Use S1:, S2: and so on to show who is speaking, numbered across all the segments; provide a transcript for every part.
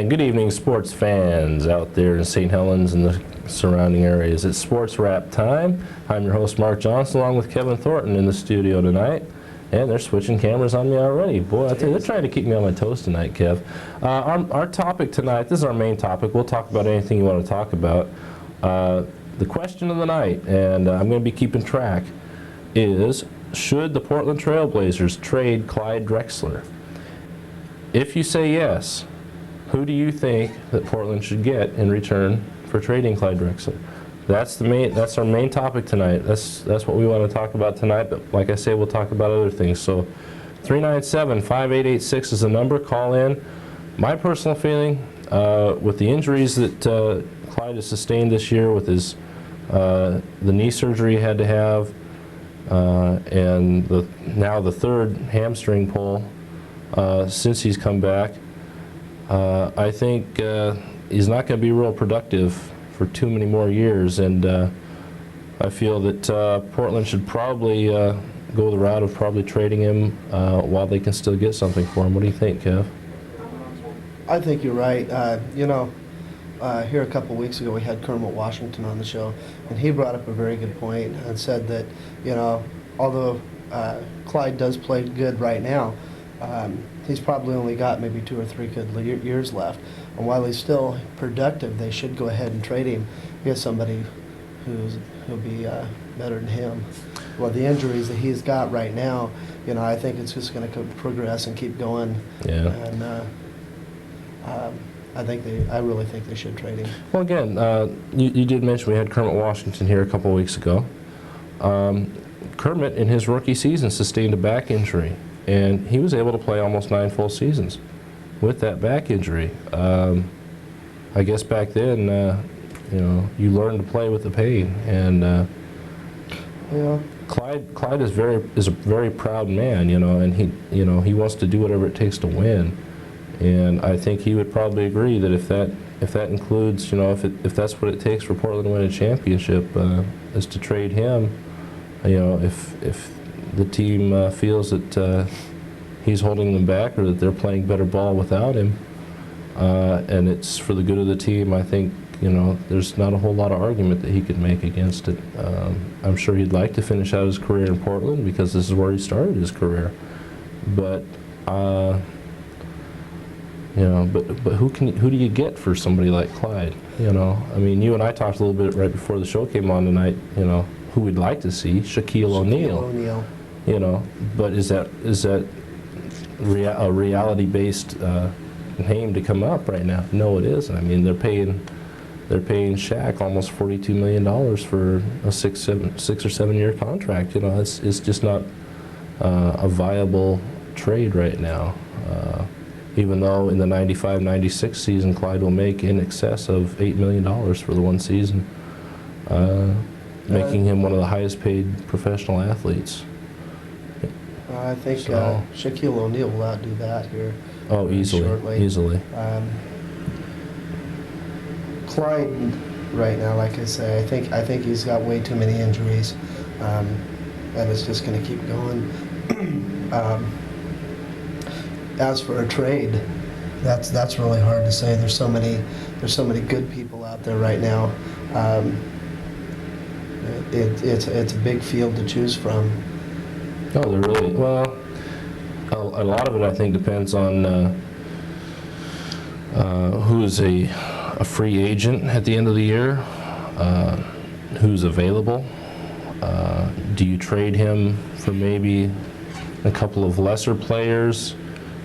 S1: And good evening, sports fans out there in St. Helens and the surrounding areas. It's Sports Rapp time. I'm your host, Mark Johnson, along with Kevin Thornton in the studio tonight. And they're switching cameras on me already. Boy, I tell you, they're trying to keep me on my toes tonight, Kev. Our topic tonight, this is our main topic. We'll talk about anything you want to talk about. The question of the night, and I'm going to be keeping track, is should the Portland Trail Blazers trade Clyde Drexler? If you say yes, who do you think that Portland should get in return for trading Clyde Drexler? That's our main topic tonight. That's what we want to talk about tonight, but like I say, we'll talk about other things. So 397-5886 is the number. Call in. My personal feeling, with the injuries that Clyde has sustained this year with the knee surgery he had to have, and now the third hamstring pull since he's come back, I think he's not going to be real productive for too many more years, and I feel that Portland should probably go the route of probably trading him while they can still get something for him. What do you think, Kev?
S2: I think you're right. Here a couple weeks ago we had Kermit Washington on the show, and he brought up a very good point and said that, although Clyde does play good right now, he's probably only got maybe 2 or 3 good years left. And while he's still productive, they should go ahead and trade him, get somebody who'll be better than him. Well, the injuries that he's got right now, I think it's just going to progress and keep going.
S1: Yeah.
S2: And I really think they should trade him.
S1: Well, again, you did mention we had Kermit Washington here a couple weeks ago. Kermit, in his rookie season, sustained a back injury, and he was able to play almost 9 full seasons with that back injury. I guess back then, you learned to play with the pain, and
S2: yeah.
S1: Clyde is a very proud man, and he wants to do whatever it takes to win. And I think he would probably agree that if that includes, if that's what it takes for Portland to win a championship, is to trade him. If the team feels that he's holding them back or that they're playing better ball without him, and it's for the good of the team, I think there's not a whole lot of argument that he could make against it. I'm sure he'd like to finish out his career in Portland because this is where he started his career, but. But who do you get for somebody like Clyde? I mean, you and I talked a little bit right before the show came on tonight. Who we'd like to see, Shaquille O'Neal. But is that a reality-based name to come up right now? No, it isn't. I mean, they're paying Shaq almost $42 million for a 6 or 7 year contract. It's just not a viable trade right now. Even though in the 95-96 season, Clyde will make in excess of $8 million for the one season, making him one of the highest paid professional athletes.
S2: I think Shaquille O'Neal will outdo that here.
S1: Oh, easily.
S2: Clyde, right now, like I say, I think he's got way too many injuries, and it's just going to keep going. As for a trade, that's really hard to say. There's so many good people out there right now. It's a big field to choose from.
S1: Oh, there really. Well, a lot of it I think depends on who's a free agent at the end of the year, who's available. Do you trade him for maybe a couple of lesser players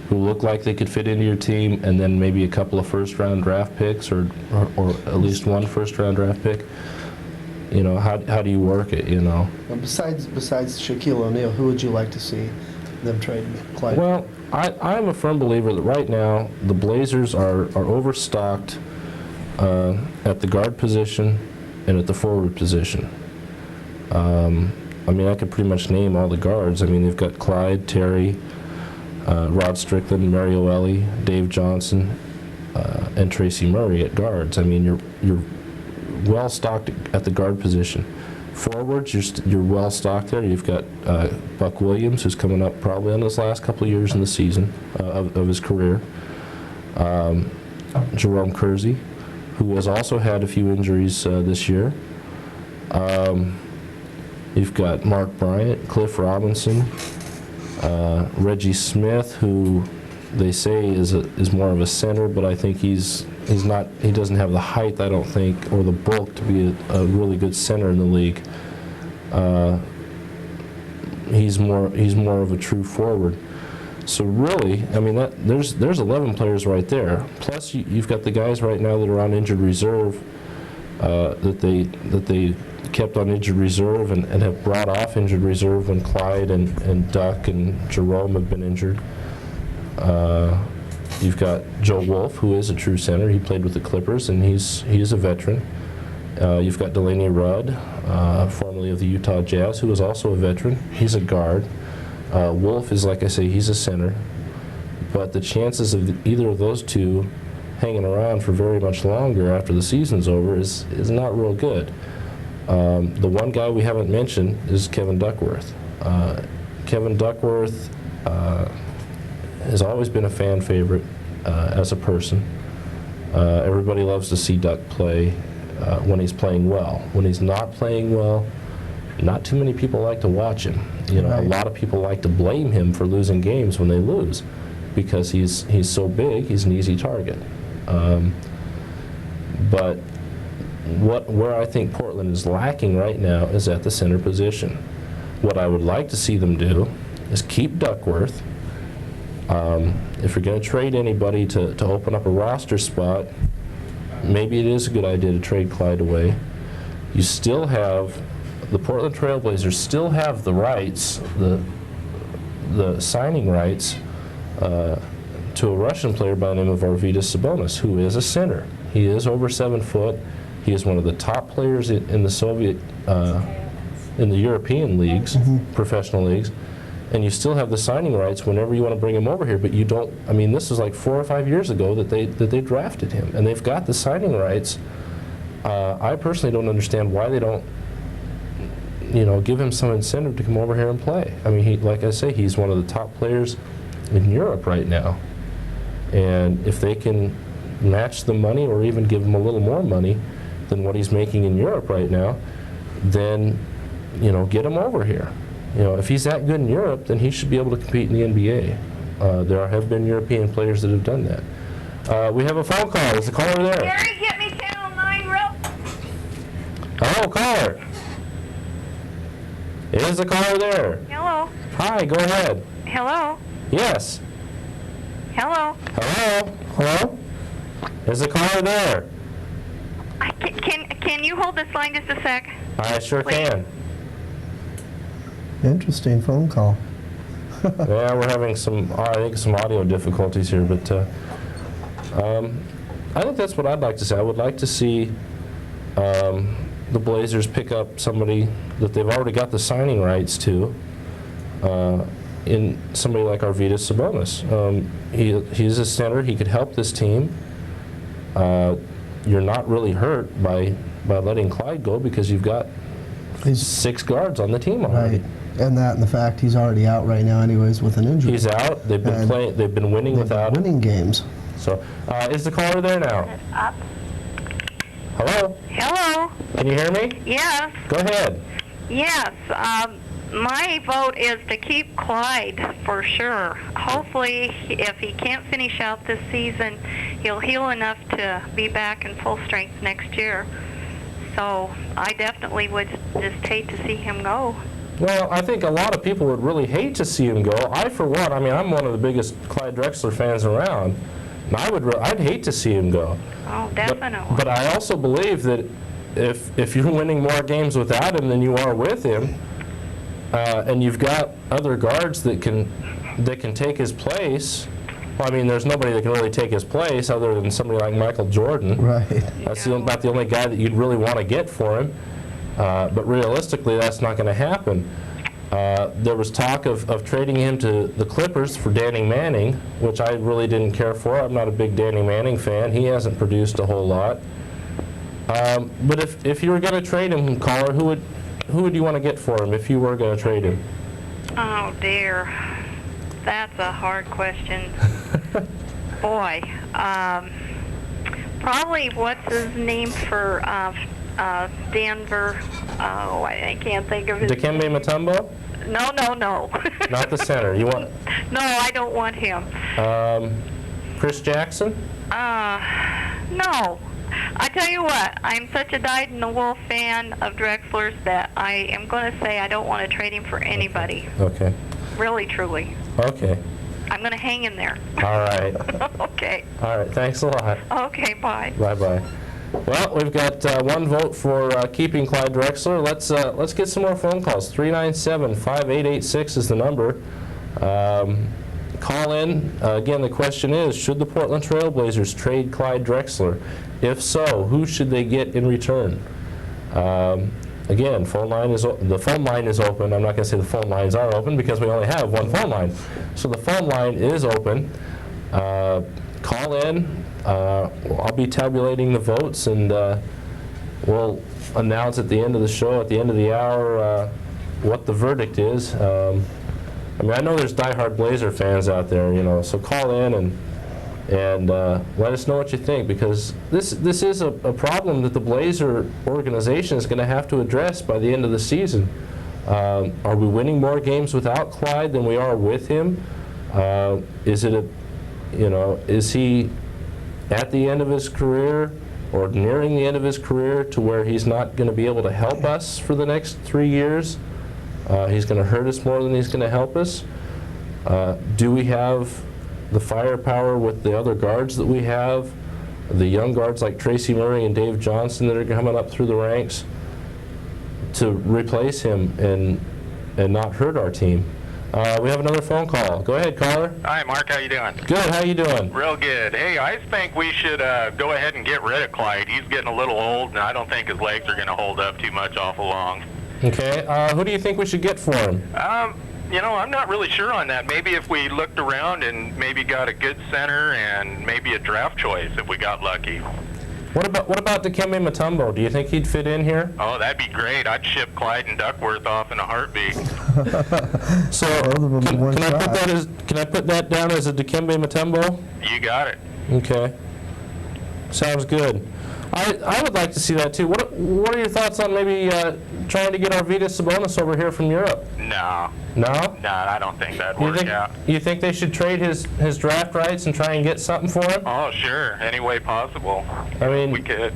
S1: who look like they could fit into your team, and then maybe a couple of first-round draft picks, or at least one first-round draft pick? How do you work it? Well,
S2: besides Shaquille O'Neal, who would you like to see them trade Clyde?
S1: Well, I'm a firm believer that right now the Blazers are overstocked at the guard position and at the forward position. I mean, I could pretty much name all the guards. I mean, they've got Clyde, Terry, Rod Strickland, Mario Ellie, Dave Johnson, and Tracy Murray at guards. I mean, you're well stocked at the guard position. Forwards, you're well stocked there. You've got Buck Williams, who's coming up probably on his last couple of years in the season of his career. Jerome Kersey, who has also had a few injuries this year. You've got Mark Bryant, Cliff Robinson, Reggie Smith, who they say is more of a center, but I think he doesn't have the height, I don't think, or the bulk to be a really good center in the league. He's more of a true forward. So really, I mean, there's 11 players right there. Plus, you've got the guys right now that are on injured reserve that they kept on injured reserve and have brought off injured reserve when Clyde and Duck and Jerome have been injured. You've got Joe Wolf, who is a true center. He played with the Clippers, and he is a veteran. You've got Delaney Rudd, formerly of the Utah Jazz, who is also a veteran. He's a guard. Wolf is, like I say, he's a center. But the chances of either of those two hanging around for very much longer after the season's over is not real good. The one guy we haven't mentioned is Kevin Duckworth. Kevin Duckworth has always been a fan favorite as a person. Everybody loves to see Duck play when he's playing well. When he's not playing well, not too many people like to watch him. You know,
S2: Right.
S1: A lot of people like to blame him for losing games when they lose because he's so big, he's an easy target. But where I think Portland is lacking right now is at the center position. What I would like to see them do is keep Duckworth. If you're going to trade anybody to open up a roster spot, maybe it is a good idea to trade Clyde away. You still have, the Portland Trailblazers still have the rights, the signing rights to a Russian player by the name of Arvydas Sabonis, who is a center. He is over 7 foot. He is one of the top players in the Soviet, in the European leagues, professional leagues. And you still have the signing rights whenever you want to bring him over here, but you don't. I mean, this was like 4 or 5 years ago that they drafted him, and they've got the signing rights. I personally don't understand why they don't, give him some incentive to come over here and play. I mean, like I say, he's one of the top players in Europe right now, and if they can match the money or even give him a little more money than what he's making in Europe right now, then get him over here. If he's that good in Europe, then he should be able to compete in the NBA. There have been European players that have done that. We have a phone call. Is the caller there?
S3: Gary, get me Channel 9 real.
S1: Hello, caller. Is the caller there?
S3: Hello.
S1: Hi, go ahead.
S3: Hello.
S1: Yes.
S3: Hello.
S1: Hello? Hello? Is the caller there?
S3: Can you hold this line just a sec?
S1: I sure
S3: Please.
S1: can.
S2: Interesting phone call.
S1: Yeah, we're having some audio difficulties here, but I think that's what I'd like to see. I would like to see the Blazers pick up somebody that they've already got the signing rights to, in somebody like Arvydas Sabonis. He's a center. He could help this team. You're not really hurt by letting Clyde go because you've got
S2: He's
S1: 6 guards on the team already.
S2: right, and the fact he's already out right now, anyways, with an injury.
S1: He's out. They've been
S2: And
S1: playing. They've been winning
S2: They've been
S1: without him.
S2: winning games.
S1: So, is the caller there now?
S3: Up.
S1: Hello?
S3: Hello.
S1: Can you hear me?
S3: Yes.
S1: Go ahead.
S3: Yes. My vote is to keep Clyde for sure. Hopefully, if he can't finish out this season, he'll heal enough to be back in full strength next year. So I definitely would just hate to see him go.
S1: Well, I think a lot of people would really hate to see him go. For one, I'm one of the biggest Clyde Drexler fans around, and I'd hate to see him go.
S3: Oh, definitely.
S1: But I also believe that if you're winning more games without him than you are with him, and you've got other guards that can take his place. Well, I mean, there's nobody that can really take his place other than somebody like Michael Jordan.
S2: Right.
S1: That's about the only guy that you'd really want to get for him. But realistically, that's not going to happen. There was talk of trading him to the Clippers for Danny Manning, which I really didn't care for. I'm not a big Danny Manning fan. He hasn't produced a whole lot. But if you were going to trade him, caller, who would you want to get for him if you were going to trade him?
S3: Oh, dear. That's a hard question. Boy, probably what's his name for Denver. Oh, I can't think of his.
S1: Dikembe Mutombo?
S3: No.
S1: Not the center. You want?
S3: No, I don't want him.
S1: Chris Jackson?
S3: No. I tell you what, I'm such a dyed-in-the-wool fan of Drexler's that I am going to say I don't want to trade him for anybody.
S1: Okay.
S3: Really, truly.
S1: Okay.
S3: I'm going to hang in there.
S1: All right.
S3: Okay.
S1: All right. Thanks a lot.
S3: Okay, bye.
S1: Bye-bye. Well, we've got one vote for keeping Clyde Drexler. Let's get some more phone calls. 397-5886 is the number. Call in. Again, the question is, should the Portland Trail Blazers trade Clyde Drexler? If so, who should they get in return? Again, the phone line is open. I'm not going to say the phone lines are open because we only have one phone line. So the phone line is open. Call in. I'll be tabulating the votes, and we'll announce at the end of the show, at the end of the hour, what the verdict is. I mean, I know there's diehard Blazer fans out there, so call in and let us know what you think, because this is a problem that the Blazer organization is going to have to address by the end of the season. Are we winning more games without Clyde than we are with him? Is he at the end of his career or nearing the end of his career to where he's not going to be able to help us for the next 3 years? He's going to hurt us more than he's going to help us. Do we have the firepower with the other guards that we have, the young guards like Tracy Murray and Dave Johnson that are coming up through the ranks, to replace him and not hurt our team? We have another phone call. Go ahead, caller.
S4: Hi, Mark. How you doing?
S1: Good. How you doing?
S4: Real good. Hey, I think we should go ahead and get rid of Clyde. He's getting a little old, and I don't think his legs are going to hold up too much awful long.
S1: Okay. Who do you think we should get for him?
S4: I'm not really sure on that. Maybe if we looked around and maybe got a good center and maybe a draft choice if we got lucky.
S1: What about Dikembe Mutombo? Do you think he'd fit in here?
S4: Oh, that'd be great. I'd ship Clyde and Duckworth off in a heartbeat.
S1: So can I put that down as a Dikembe Mutombo?
S4: You got it.
S1: Okay. Sounds good. I would like to see that too. What are your thoughts on maybe trying to get Arvydas Sabonis over here from Europe?
S4: No.
S1: No?
S4: No, I don't think that'd work out.
S1: You think they should trade his draft rights and try and get something for him?
S4: Oh, sure. Any way possible.
S1: I mean,
S4: we could.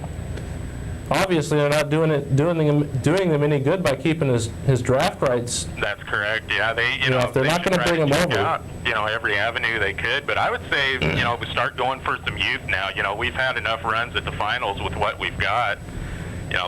S1: Obviously, they're not doing them any good by keeping his draft rights.
S4: That's correct. Yeah,
S1: if they're not going to bring him over,
S4: out, every avenue they could. But I would say, we start going for some youth now. We've had enough runs at the finals with what we've got.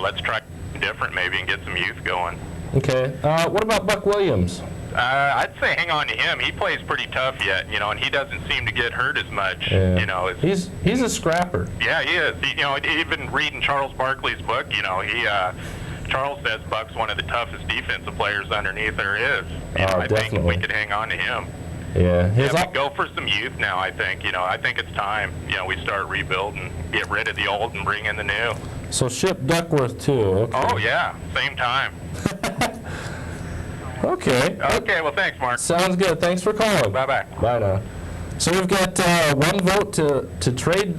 S4: Let's try different maybe and get some youth going.
S1: Okay. What about Buck Williams?
S4: I'd say hang on to him. He plays pretty tough yet, and he doesn't seem to get hurt as much.
S1: Yeah. He's a scrapper.
S4: Yeah, he is. Even reading Charles Barkley's book, Charles says Buck's one of the toughest defensive players underneath there is. I think if we could hang on to him.
S1: Yeah.
S4: We go for some youth now, I think. I think it's time, we start rebuilding, get rid of the old and bring in the new.
S1: So ship Duckworth too. Okay.
S4: Oh, yeah. Same time.
S1: Okay.
S4: Okay, well, thanks, Mark.
S1: Sounds good. Thanks for calling.
S4: Bye-bye.
S1: Bye now. So we've got one vote to trade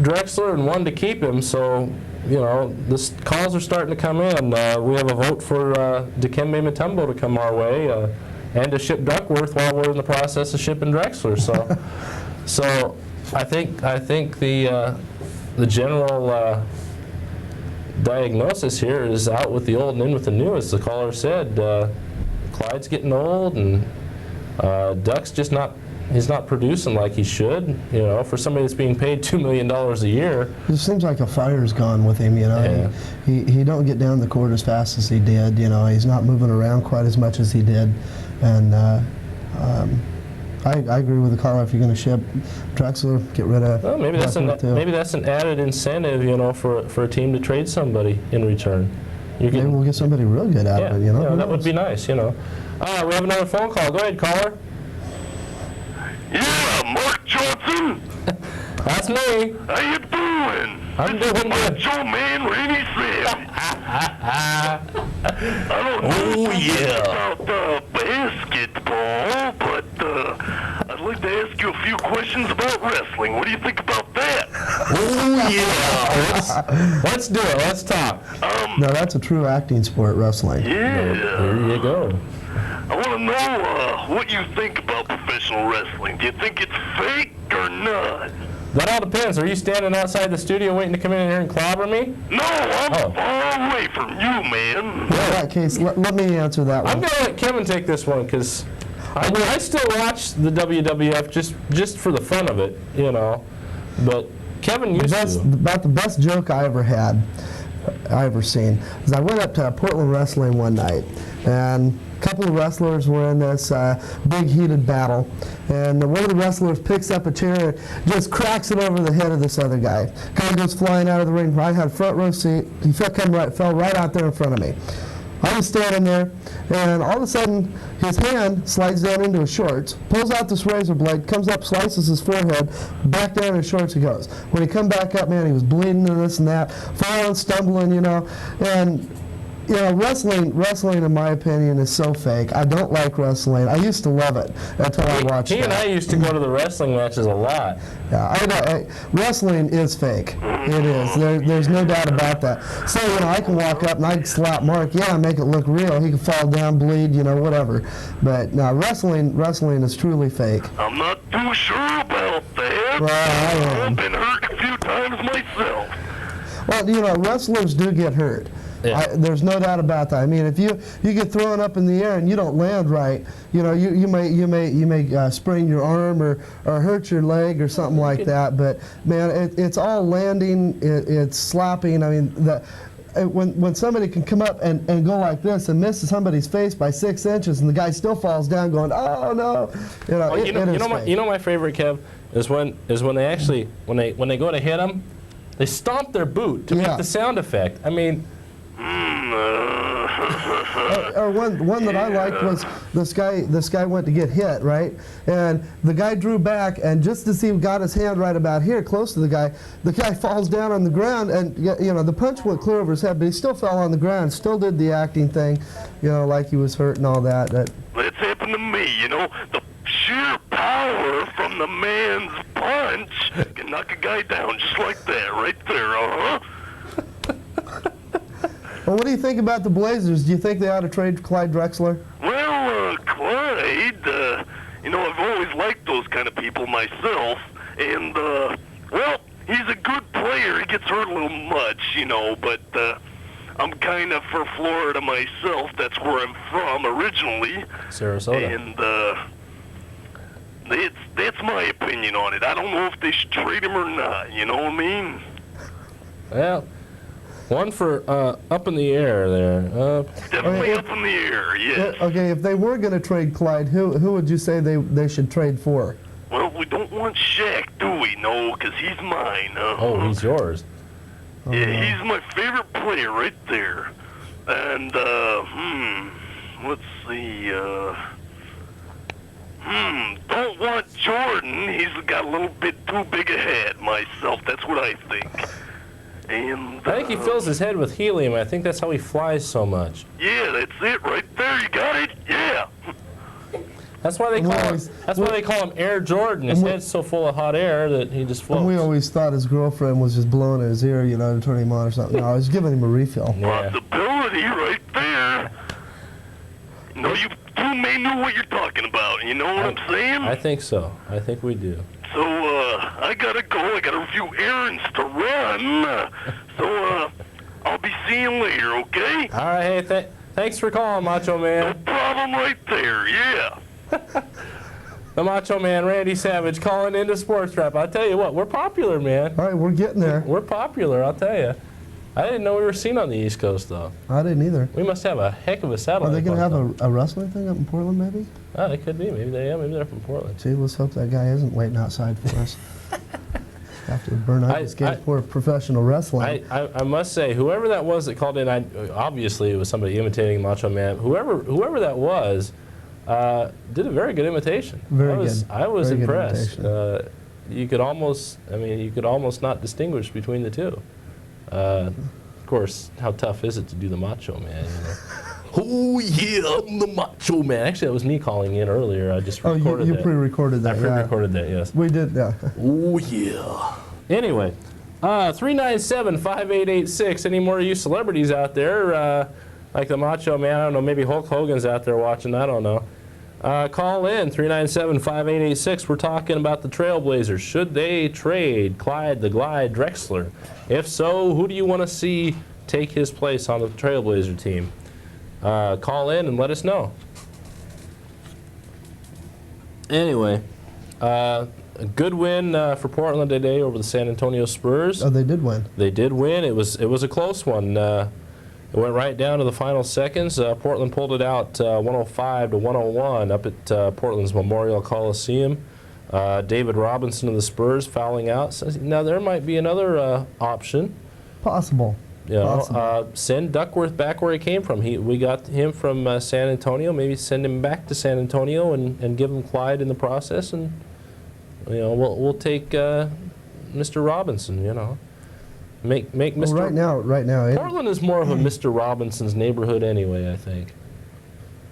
S1: Drexler and one to keep him. So, the calls are starting to come in. We have a vote for Dikembe Mutombo to come our way and to ship Duckworth while we're in the process of shipping Drexler. So I think the general diagnosis here is out with the old and in with the new, as the caller said. Clyde's getting old, and Duck's just he's not producing like he should, for somebody that's being paid $2 million a year.
S2: It seems like a fire's gone with him,
S1: Yeah.
S2: He don't get down the court as fast as he did, he's not moving around quite as much as he did. And I agree with the caller. If you're going to ship Drexler, get rid of.
S1: Well, maybe that's an added incentive, for a team to trade somebody in return.
S2: Maybe we'll get somebody real good out of it,
S1: Yeah, that would be nice, We have another phone call. Go ahead, caller.
S5: Yeah, Mark Johnson.
S1: That's me.
S5: How you doing?
S1: I'm doing good.
S5: Joe Man Rainey said. I don't know about basketball, but I'd like to ask you a few questions about wrestling. What do you think about that?
S1: Oh, yeah. Let's do it. Let's talk.
S2: No, that's a true acting sport, wrestling.
S5: Yeah.
S1: There you go.
S5: I want to know what you think about professional wrestling. Do you think it's fake or not?
S1: That all depends. Are you standing outside the studio waiting to come in here and clobber me?
S5: No, I'm
S1: Oh.
S5: far away from you, man.
S2: In that case, let me answer that
S1: I'm
S2: one.
S1: going to let Kevin take this one because I still watch the WWF just for the fun of it, you know. But Kevin used to.
S2: About the best joke I ever seen is I went up to Portland Wrestling one night, and a couple of wrestlers were in this big heated battle, and one of the wrestlers picks up a chair and just cracks it over the head of this other guy. Guy goes flying out of the ring. I had a front row seat. He fell right out there in front of me. I was standing there, and all of a sudden, his hand slides down into his shorts, pulls out this razor blade, comes up, slices his forehead, back down in his shorts he goes. When he come back up, man, he was bleeding and this and that, falling, stumbling, you know, and you know, wrestling, in my opinion, is so fake. I don't like wrestling. I used to love it until I watched
S1: He and I used to go to the wrestling matches a lot.
S2: Yeah, I know. Wrestling is fake. It is. There's no doubt about that. So, you know, I can walk up and I can slap Mark. Yeah, make it look real. He can fall down, bleed, you know, whatever. But no, wrestling is truly fake.
S5: I'm not too sure about that.
S2: Well, I am.
S5: I've been hurt a few times myself.
S2: Well, you know, wrestlers do get hurt.
S1: Yeah.
S2: There's no doubt about that. I mean, if you get thrown up in the air and you don't land right, you know, you may sprain your arm or hurt your leg or something like that. But man, it's all landing. It's slapping. I mean, when somebody can come up and go like this and miss somebody's face by 6 inches and the guy still falls down going, oh no, you know, it is fake.
S1: You know my favorite, Kev, is when they actually when they go to hit him, they stomp their boot to make the sound effect. I mean.
S2: Or one that I liked was this guy went to get hit, right? And the guy drew back, and just as he got his hand right about here, close to the guy falls down on the ground, and you know, the punch went clear over his head, but he still fell on the ground, still did the acting thing, you know, like he was hurt and all that.
S5: That's happened to me, you know. The sheer power from the man's punch can knock a guy down just like that, right there,
S2: Well, what do you think about the Blazers? Do you think they ought to trade Clyde Drexler?
S5: Well, Clyde, you know, I've always liked those kind of people myself, and, well, he's a good player. He gets hurt a little much, you know, but, I'm kind of for Florida myself. That's where I'm from originally.
S1: Sarasota.
S5: And, that's my opinion on it. I don't know if they should trade him or not, you know what I mean?
S1: Well, one for up in the air there.
S5: Definitely up in the air, yes.
S2: Okay, if they were going to trade Clyde, who would you say they should trade for?
S5: Well, we don't want Shaq, do we? No, because he's mine.
S1: Oh, he's yours.
S5: Yeah, he's my favorite player right there. And, let's see, don't want Jordan. He's got a little bit too big a head myself. That's what I think. And,
S1: I think he fills his head with helium. I think that's how he flies so much.
S5: Yeah, that's it right there. You got it? Yeah.
S1: That's why they call him Air Jordan. His head's so full of hot air that he just floats.
S2: And we always thought his girlfriend was just blowing in his ear, you know, to turn him on or something. No, I was giving him a refill.
S1: Yeah.
S5: Possibility right there. No, you two may know what you're talking about. You know what I'm saying?
S1: I think so. I think we do.
S5: So, I gotta go. I got a few errands to run. So, I'll be seeing you later, okay?
S1: All right, hey, thanks for calling, Macho
S5: No
S1: Man.
S5: problem right there, yeah.
S1: The Macho Man, Randy Savage, calling into Sports Rap. I'll tell you what, we're popular, man.
S2: All right, we're getting there.
S1: We're popular, I'll tell you. I didn't know we were seen on the East Coast, though.
S2: I didn't either.
S1: We must have a heck of a
S2: Are
S1: satellite.
S2: they going to have
S1: phone,
S2: a wrestling thing up in Portland, maybe?
S1: Oh, they could be. Maybe they're from Portland.
S2: Gee, let's hope that guy isn't waiting outside for us. Have to burn out his gate for professional wrestling.
S1: I must say, whoever that was that called in, obviously it was somebody imitating Macho Man. Whoever that was, did a very good imitation.
S2: Very good.
S1: I was
S2: Very good
S1: impressed.
S2: imitation.
S1: You could almost not distinguish between the two. Of course, how tough is it to do the Macho Man? You know? Oh yeah, I'm the Macho Man. Actually, that was me calling in earlier. I just recorded
S2: you
S1: that.
S2: pre-recorded that.
S1: I pre-recorded that. Yes.
S2: We did, yeah.
S1: Oh yeah. Anyway, 397-5886. Any more of you celebrities out there, like the Macho Man? I don't know, maybe Hulk Hogan's out there watching. I don't know. Call in, 397-5886. We're talking about the Trailblazers. Should they trade Clyde the Glide Drexler? If so, who do you want to see take his place on the Trailblazer team? Call in and let us know. Anyway, a good win for Portland today over the San Antonio Spurs.
S2: Oh, they did win.
S1: They did win. It was a close one. It went right down to the final seconds. Portland pulled it out 105-101 up at Portland's Memorial Coliseum. David Robinson of the Spurs fouling out. So now there might be another option.
S2: Possible.
S1: You know, send Duckworth back where he came from. We got him from San Antonio. Maybe send him back to San Antonio and give him Clyde in the process. And you know, we'll take Mr. Robinson. You know, make Mr.
S2: Well, right now,
S1: Portland is more of a Mr. Robinson's neighborhood anyway, I think,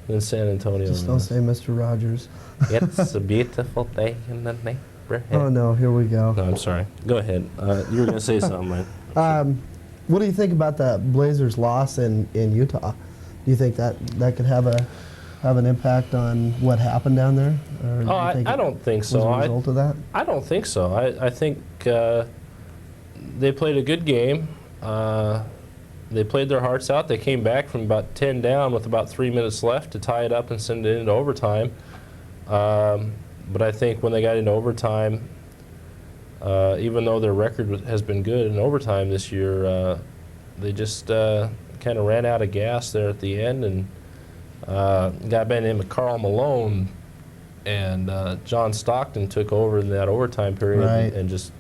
S1: than San Antonio.
S2: Just don't say Mr. Rogers.
S1: It's a beautiful day in the neighborhood.
S2: Oh no, here we go.
S1: No, I'm sorry. Go ahead. You were going to say something, man.
S2: What do you think about that Blazers loss in Utah? Do you think that could have an impact on what happened down there? Or
S1: Oh, I don't think so.
S2: Was a result of that?
S1: I don't think so. I think they played a good game. They played their hearts out. They came back from about 10 down with about 3 minutes left to tie it up and send it into overtime. But I think when they got into overtime, even though their record has been good in overtime this year, they just kind of ran out of gas there at the end, and a guy by the name of Karl Malone and John Stockton took over in that overtime period,
S2: Right.
S1: and just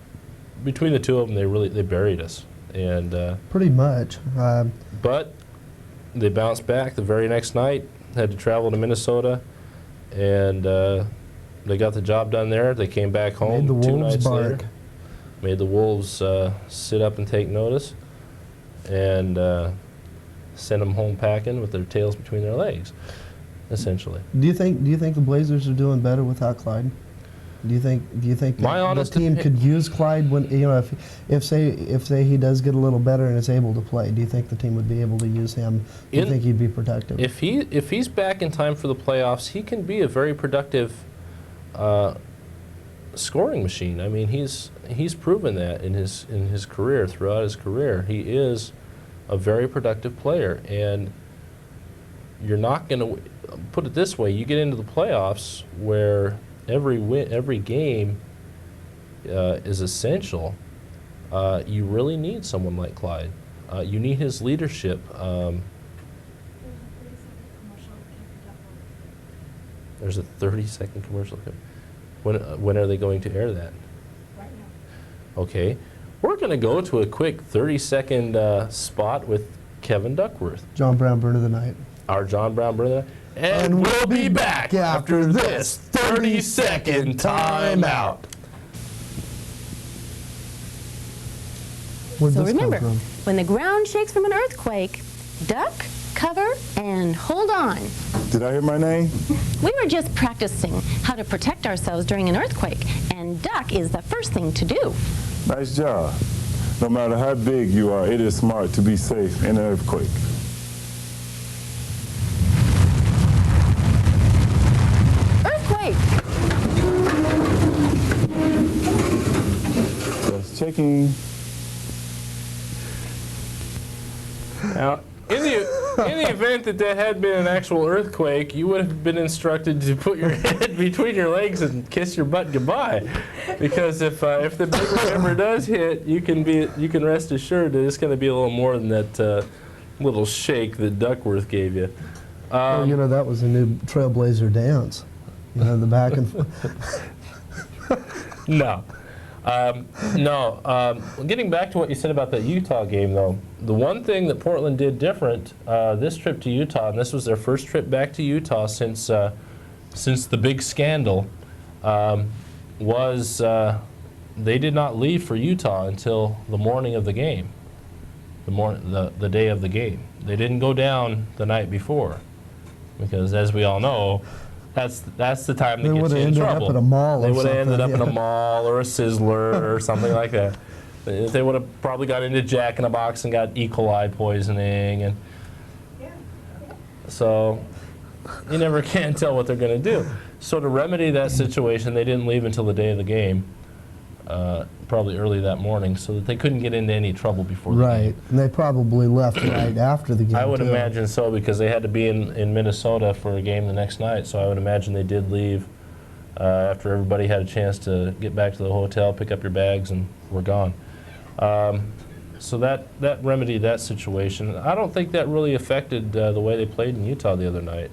S1: between the two of them, they buried us. And
S2: Pretty much.
S1: but they bounced back the very next night, had to travel to Minnesota, and they got the job done there. They came back home
S2: Made the
S1: 2
S2: Wolves
S1: nights
S2: bark.
S1: later. Made the Wolves sit up and take notice, and sent them home packing with their tails between their legs, essentially.
S2: Do you think the Blazers are doing better without Clyde? Do you think
S1: My
S2: that the
S1: honest
S2: team
S1: opi-
S2: could use Clyde when if say he does get a little better and is able to play? Do you think the team would be able to use him? Do you think he'd be productive?
S1: If he's back in time for the playoffs, he can be a very productive scoring machine. I mean, he's proven that in his career, throughout his career. He is a very productive player, and you're not going to put it this way. You get into the playoffs where every game is essential. You really need someone like Clyde. You need his leadership. There's a 30-second commercial. When are they going to air that?
S6: Right now.
S1: Okay. We're going to go to a quick 30-second spot with Kevin Duckworth,
S2: John Brown, burn of the night.
S1: our John Brown brother. And we'll be back after this 30-second timeout.
S2: Where'd
S6: So
S2: this come
S6: remember,
S2: from?
S6: when the ground shakes from an earthquake, duck, cover, and hold on.
S7: Did I hear my name?
S6: We were just practicing how to protect ourselves during an earthquake, and duck is the first thing to do.
S7: Nice job. No matter how big you are, it is smart to be safe in an earthquake.
S6: Earthquake!
S7: Just checking.
S1: Now, in the event that had been an actual earthquake, you would have been instructed to put your head between your legs and kiss your butt goodbye, because if the big one ever does hit, you can rest assured that it's going to be a little more than that little shake that Duckworth gave you.
S2: Oh, that was a new Trailblazer dance. The back and forth.
S1: No. Getting back to what you said about that Utah game, though, the one thing that Portland did different this trip to Utah, and this was their first trip back to Utah since the big scandal, was they did not leave for Utah until the morning of the game, the day of the game. They didn't go down the night before, because as we all know, that's the time that gets you in trouble.
S2: They would have ended up at a mall.
S1: They
S2: or
S1: would have ended up
S2: something,
S1: in a mall or a Sizzler or something like that. They would have probably got into Jack in a Box and got E. coli poisoning, and so you never can tell what they're going to do. So to remedy that situation, they didn't leave until the day of the game, probably early that morning, so that they couldn't get into any trouble before the game.
S2: Right, and they probably left right after the game.
S1: I would
S2: too.
S1: imagine so, because they had to be in Minnesota for a game the next night, so I would imagine they did leave after everybody had a chance to get back to the hotel, pick up your bags, and we're gone. So that remedied that situation. I don't think that really affected the way they played in Utah the other night.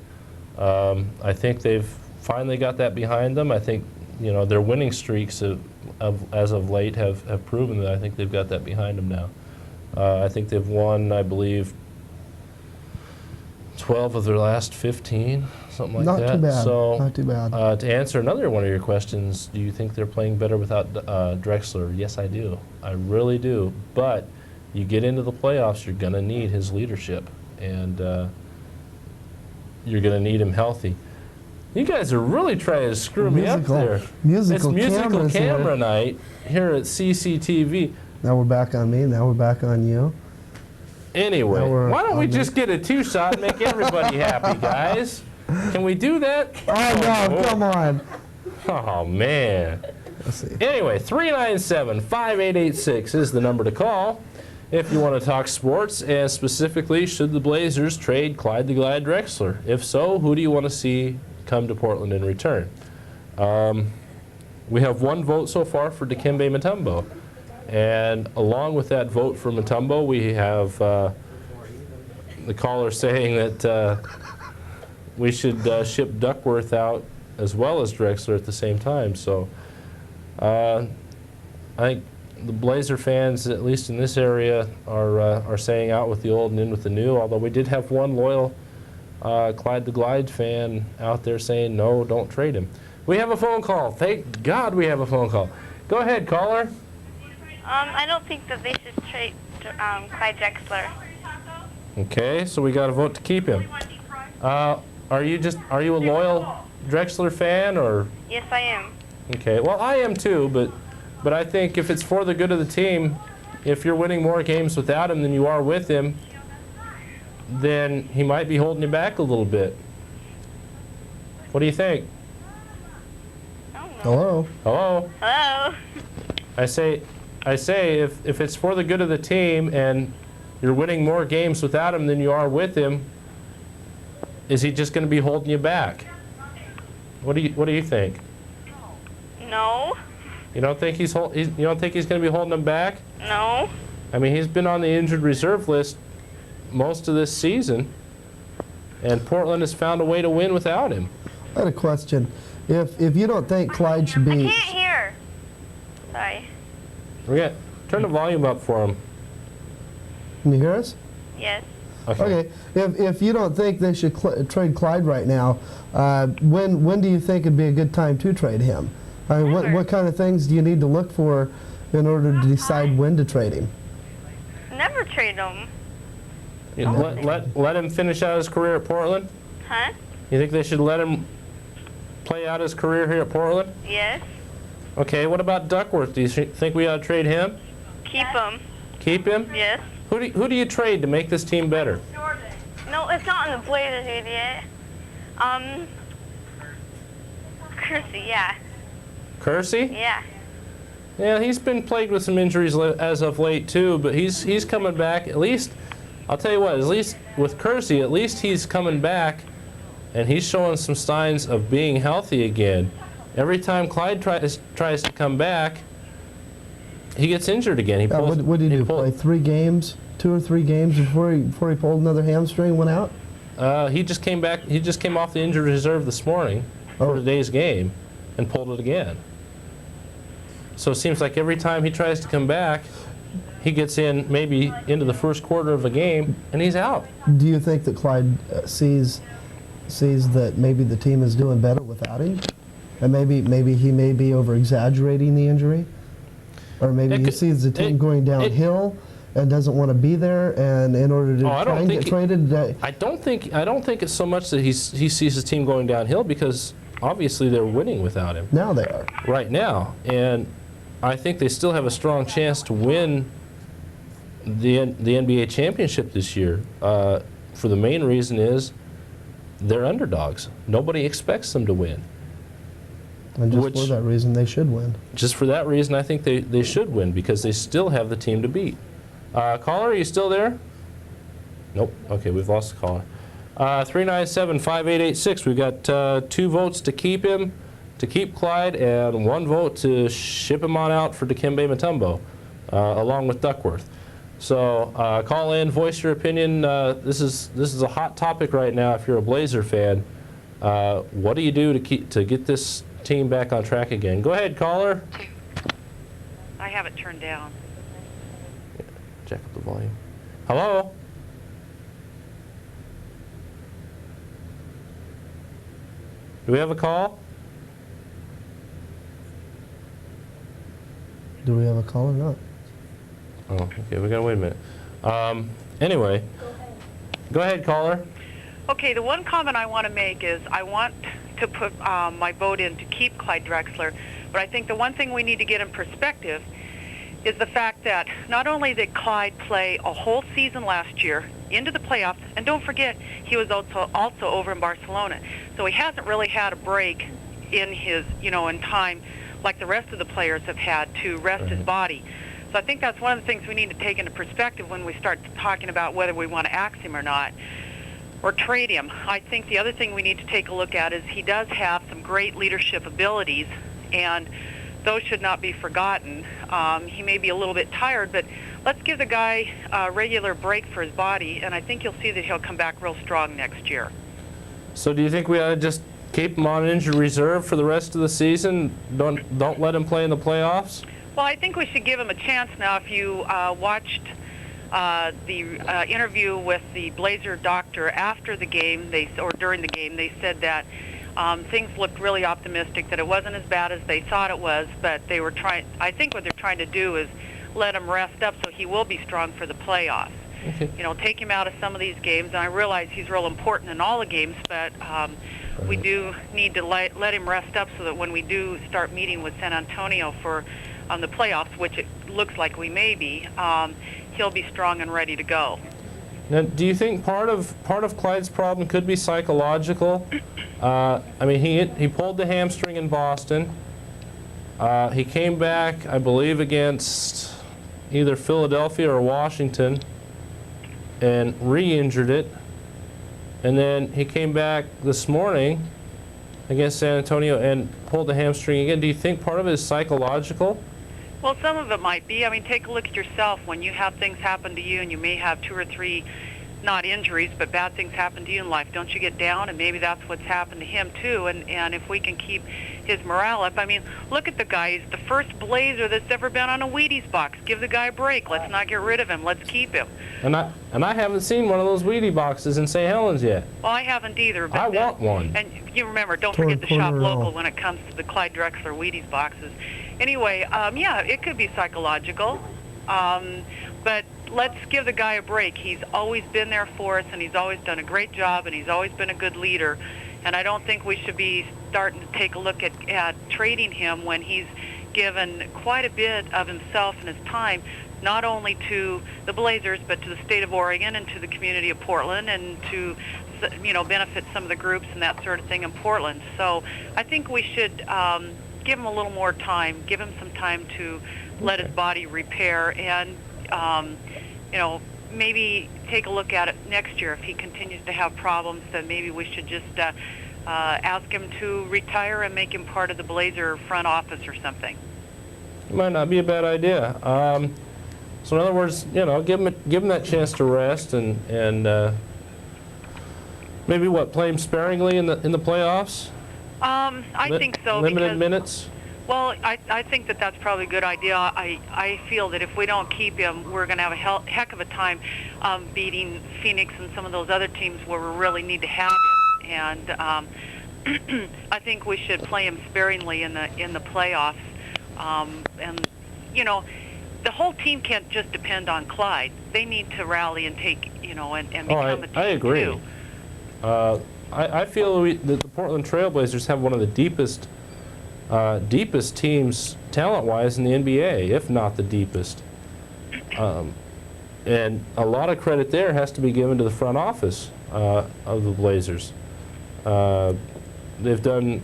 S1: I think they've finally got that behind them. I think their winning streaks as of late have proven that I think they've got that behind them now. I think they've won, I believe, 12 of their last 15, something like that.
S2: Not too bad.
S1: So,
S2: not too bad.
S1: to answer another one of your questions, do you think they're playing better without Drexler? Yes, I do. I really do. But you get into the playoffs, you're going to need his leadership, and you're going to need him healthy. You guys are really trying to screw me up there.
S2: Musical
S1: It's musical
S2: cameras
S1: camera
S2: here.
S1: night here at CCTV.
S2: Now we're back on me. Now we're back on you.
S1: Anyway,
S2: Now we're
S1: why don't we
S2: on
S1: just get a two-shot and make everybody happy, guys? Can we do that?
S2: Oh no! Come on.
S1: Oh, man.
S2: Let's see.
S1: Anyway, 397-5886 is the number to call if you want to talk sports, and specifically, should the Blazers trade Clyde the Glide Drexler? If so, who do you want to see come to Portland in return? We have one vote so far for Dikembe Mutombo. And along with that vote for Mutombo, we have the caller saying that we should ship Duckworth out as well as Drexler at the same time. So I think the Blazer fans, at least in this area, are saying out with the old and in with the new, although we did have one loyal Clyde the Glide fan out there saying, no, don't trade him. We have a phone call. Thank God we have a phone call. Go ahead, caller.
S8: I don't think that they should trade Clyde Drexler.
S1: Okay, so we got a vote to keep him. Are you a loyal Drexler fan, or?
S8: Yes, I am.
S1: Okay, well, I am too, but I think if it's for the good of the team, if you're winning more games without him than you are with him, then he might be holding you back a little bit. What do you think?
S2: Hello.
S1: Hello?
S8: Hello.
S1: I say if it's for the good of the team and you're winning more games without him than you are with him, is he just going to be holding you back? What do you think?
S8: No.
S1: You don't think he's going to be holding him back?
S8: No.
S1: I mean, he's been on the injured reserve list most of this season, and Portland has found a way to win without him.
S2: I had a question. If you don't think Clyde should be...
S8: I can't hear. Sorry.
S1: Turn the volume up for him.
S2: Can you hear us?
S8: Yes.
S2: Okay. If you don't think they should trade Clyde right now, when do you think it'd be a good time to trade him? I mean, what kind of things do you need to look for in order to decide when to trade him?
S8: Never trade him.
S1: Let him finish out his career at Portland?
S8: Huh?
S1: You think they should let him play out his career here at Portland?
S8: Yes.
S1: Okay, what about Duckworth? Do you think we ought to trade him?
S8: Keep him.
S1: Keep him?
S8: Yes.
S1: Who do you trade to make this team better?
S8: No, it's not on the Blazers yet. Kersey, yeah.
S1: Kersey?
S8: Yeah.
S1: Yeah, he's been plagued with some injuries as of late too, but he's coming back. At least, I'll tell you what, at least with Kersey, at least he's coming back and he's showing some signs of being healthy again. Every time Clyde tries to come back, he gets injured again.
S2: What did he do? Play 3 games, 2 or 3 games before he pulled another hamstring and went out?
S1: He just came back. He just came off the injured reserve this morning for today's game and pulled it again. So it seems like every time he tries to come back, he gets in maybe into the first quarter of a game and he's out.
S2: Do you think that Clyde sees that maybe the team is doing better without him? And maybe he may be over-exaggerating the injury? Or maybe he sees the team going downhill and doesn't want to be there, and in order to try and get traded...
S1: I don't think it's so much that he sees his team going downhill, because obviously they're winning without him.
S2: Now they are.
S1: Right now. And I think they still have a strong chance to win the NBA championship this year. For the main reason is they're underdogs. Nobody expects them to win.
S2: And just for that reason, they should win. Just
S1: for that reason, I think they should win because they still have the team to beat. Caller, are you still there? Nope. Okay, we've lost the caller. 397-5886. We've got 2 votes to keep him, to keep Clyde, and 1 vote to ship him on out for Dikembe Mutombo, along with Duckworth. So call in, voice your opinion. This is a hot topic right now. If you're a Blazer fan, what do you do to get this team back on track again? Go ahead, caller.
S9: I have it turned down.
S1: Check up the volume. Hello. Do we have a call?
S2: Do we have a call or not?
S1: Oh, okay. We gotta wait a minute. Anyway, go ahead, caller.
S9: Okay, the one comment I want to make is I want to put my vote in to keep Clyde Drexler, but I think the one thing we need to get in perspective is the fact that not only did Clyde play a whole season last year into the playoffs, and don't forget he was also over in Barcelona, so he hasn't really had a break in his, in time like the rest of the players have had to rest his body. So I think that's one of the things we need to take into perspective when we start talking about whether we want to axe him or not, or trade him. I think the other thing we need to take a look at is he does have some great leadership abilities, and those should not be forgotten. He may be a little bit tired, but let's give the guy a regular break for his body, and I think you'll see that he'll come back real strong next year.
S1: So do you think we ought to just keep him on injured reserve for the rest of the season? Don't let him play in the playoffs?
S9: Well, I think we should give him a chance now. If you watched the interview with the Blazer doctor after the game, or during the game, they said that things looked really optimistic, that it wasn't as bad as they thought it was, but they were trying. I think what they're trying to do is let him rest up so he will be strong for the playoffs.
S1: Okay.
S9: Take him out of some of these games, and I realize he's real important in all the games, but we do need to let him rest up so that when we do start meeting with San Antonio for the playoffs, which it looks like we may be, he'll be strong and ready to go.
S1: Now, do you think part of Clyde's problem could be psychological? I mean, he pulled the hamstring in Boston. He came back, I believe, against either Philadelphia or Washington and re-injured it. And then he came back this morning against San Antonio and pulled the hamstring again. Do you think part of it is psychological?
S9: Well, some of it might be. I mean, take a look at yourself. When you have things happen to you, and you may have 2 or 3, not injuries, but bad things happen to you in life, don't you get down? And maybe that's what's happened to him, too. And if we can keep his morale up, I mean, look at the guy. He's the first Blazer that's ever been on a Wheaties box. Give the guy a break. Let's not get rid of him. Let's keep him.
S1: And I haven't seen one of those Wheaties boxes in St. Helens yet.
S9: Well, I haven't either. But
S1: I want one.
S9: And you remember, don't forget to shop local when it comes to the Clyde Drexler Wheaties boxes. Anyway, yeah, it could be psychological, but let's give the guy a break. He's always been there for us, and he's always done a great job, and he's always been a good leader. And I don't think we should be starting to take a look at trading him when he's given quite a bit of himself and his time, not only to the Blazers, but to the state of Oregon and to the community of Portland, and to benefit some of the groups and that sort of thing in Portland. So I think we should give him a little more time, give him some time to let his body repair, and maybe take a look at it next year. If he continues to have problems, then maybe we should just ask him to retire and make him part of the Blazer front office or something.
S1: It might not be a bad idea. So in other words, give him that chance to rest and maybe play him sparingly in the playoffs.
S9: I think so.
S1: Limited minutes?
S9: Well, I think that's probably a good idea. I feel that if we don't keep him, we're going to have a heck of a time beating Phoenix and some of those other teams where we really need to have him. And I think we should play him sparingly in the playoffs. And the whole team can't just depend on Clyde. They need to rally and take and become a team
S1: I agree.
S9: too.
S1: I feel that the Portland Trailblazers have one of the deepest deepest teams talent-wise in the NBA, if not the deepest. And a lot of credit there has to be given to the front office of the Blazers. They've done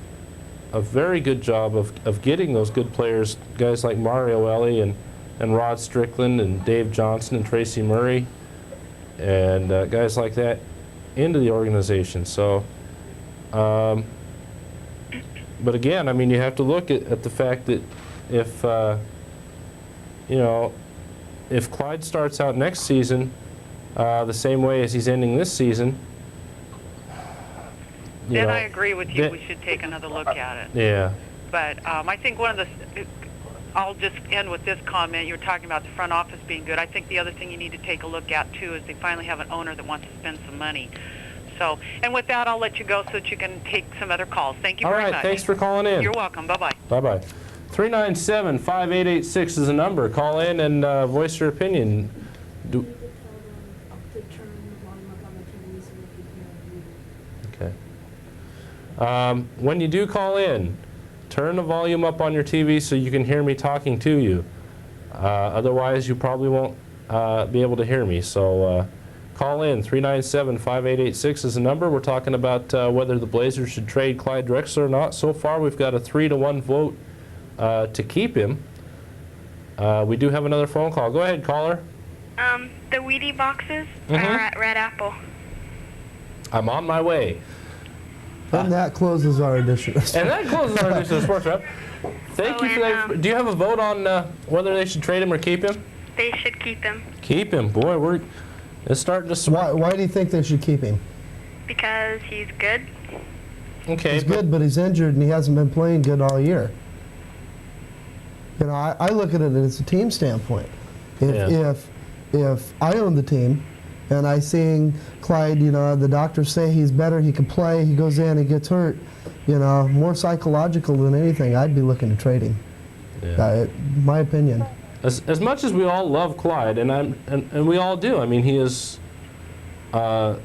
S1: a very good job of getting those good players, guys like Mario Elie and Rod Strickland and Dave Johnson and Tracy Murray and guys like that into the organization. So, but again, I mean, you have to look at the fact that if, you know, if Clyde starts out next season the same way as he's ending this season,
S9: Then I agree with you. We should take another look at it.
S1: Yeah.
S9: But I think one of the, I'll just end with this comment. You were talking about the front office being good. I think the other thing you need to take a look at, too, is they finally have an owner that wants to spend some money. So, and with that, I'll let you go so that you can take some other calls. Thank you very much.
S1: All right, thanks for calling in.
S9: You're welcome. Bye-bye.
S1: Bye-bye. 397-5886 is the number. Call in and voice your opinion. Okay. When you do call in, turn the volume up on your TV so you can hear me talking to you. Otherwise, you probably won't be able to hear me. So call in. 397-5886 is the number. We're talking about whether the Blazers should trade Clyde Drexler or not. So far, we've got a 3-1 vote to keep him. We do have another phone call. Go ahead, caller.
S8: The Wheatie boxes are at Red Apple.
S1: I'm on my way.
S2: And that closes our edition.
S1: And that closes our edition of Sports Wrap. Thank you for that. Do you have a vote on whether they should trade him or keep him?
S8: They should keep him.
S1: Keep him. Boy, it's starting to...
S2: Why do you think they should keep him?
S8: Because he's good.
S1: Okay.
S2: He's good, but he's injured and he hasn't been playing good all year. You know, I look at it as a team standpoint. If I own the team and I seeing Clyde, you know, the doctors say he's better, he can play, he goes in, he gets hurt, you know, more psychological than anything, I'd be looking to trade him. Yeah. My opinion.
S1: As much as we all love Clyde, and we all do, I mean, he is the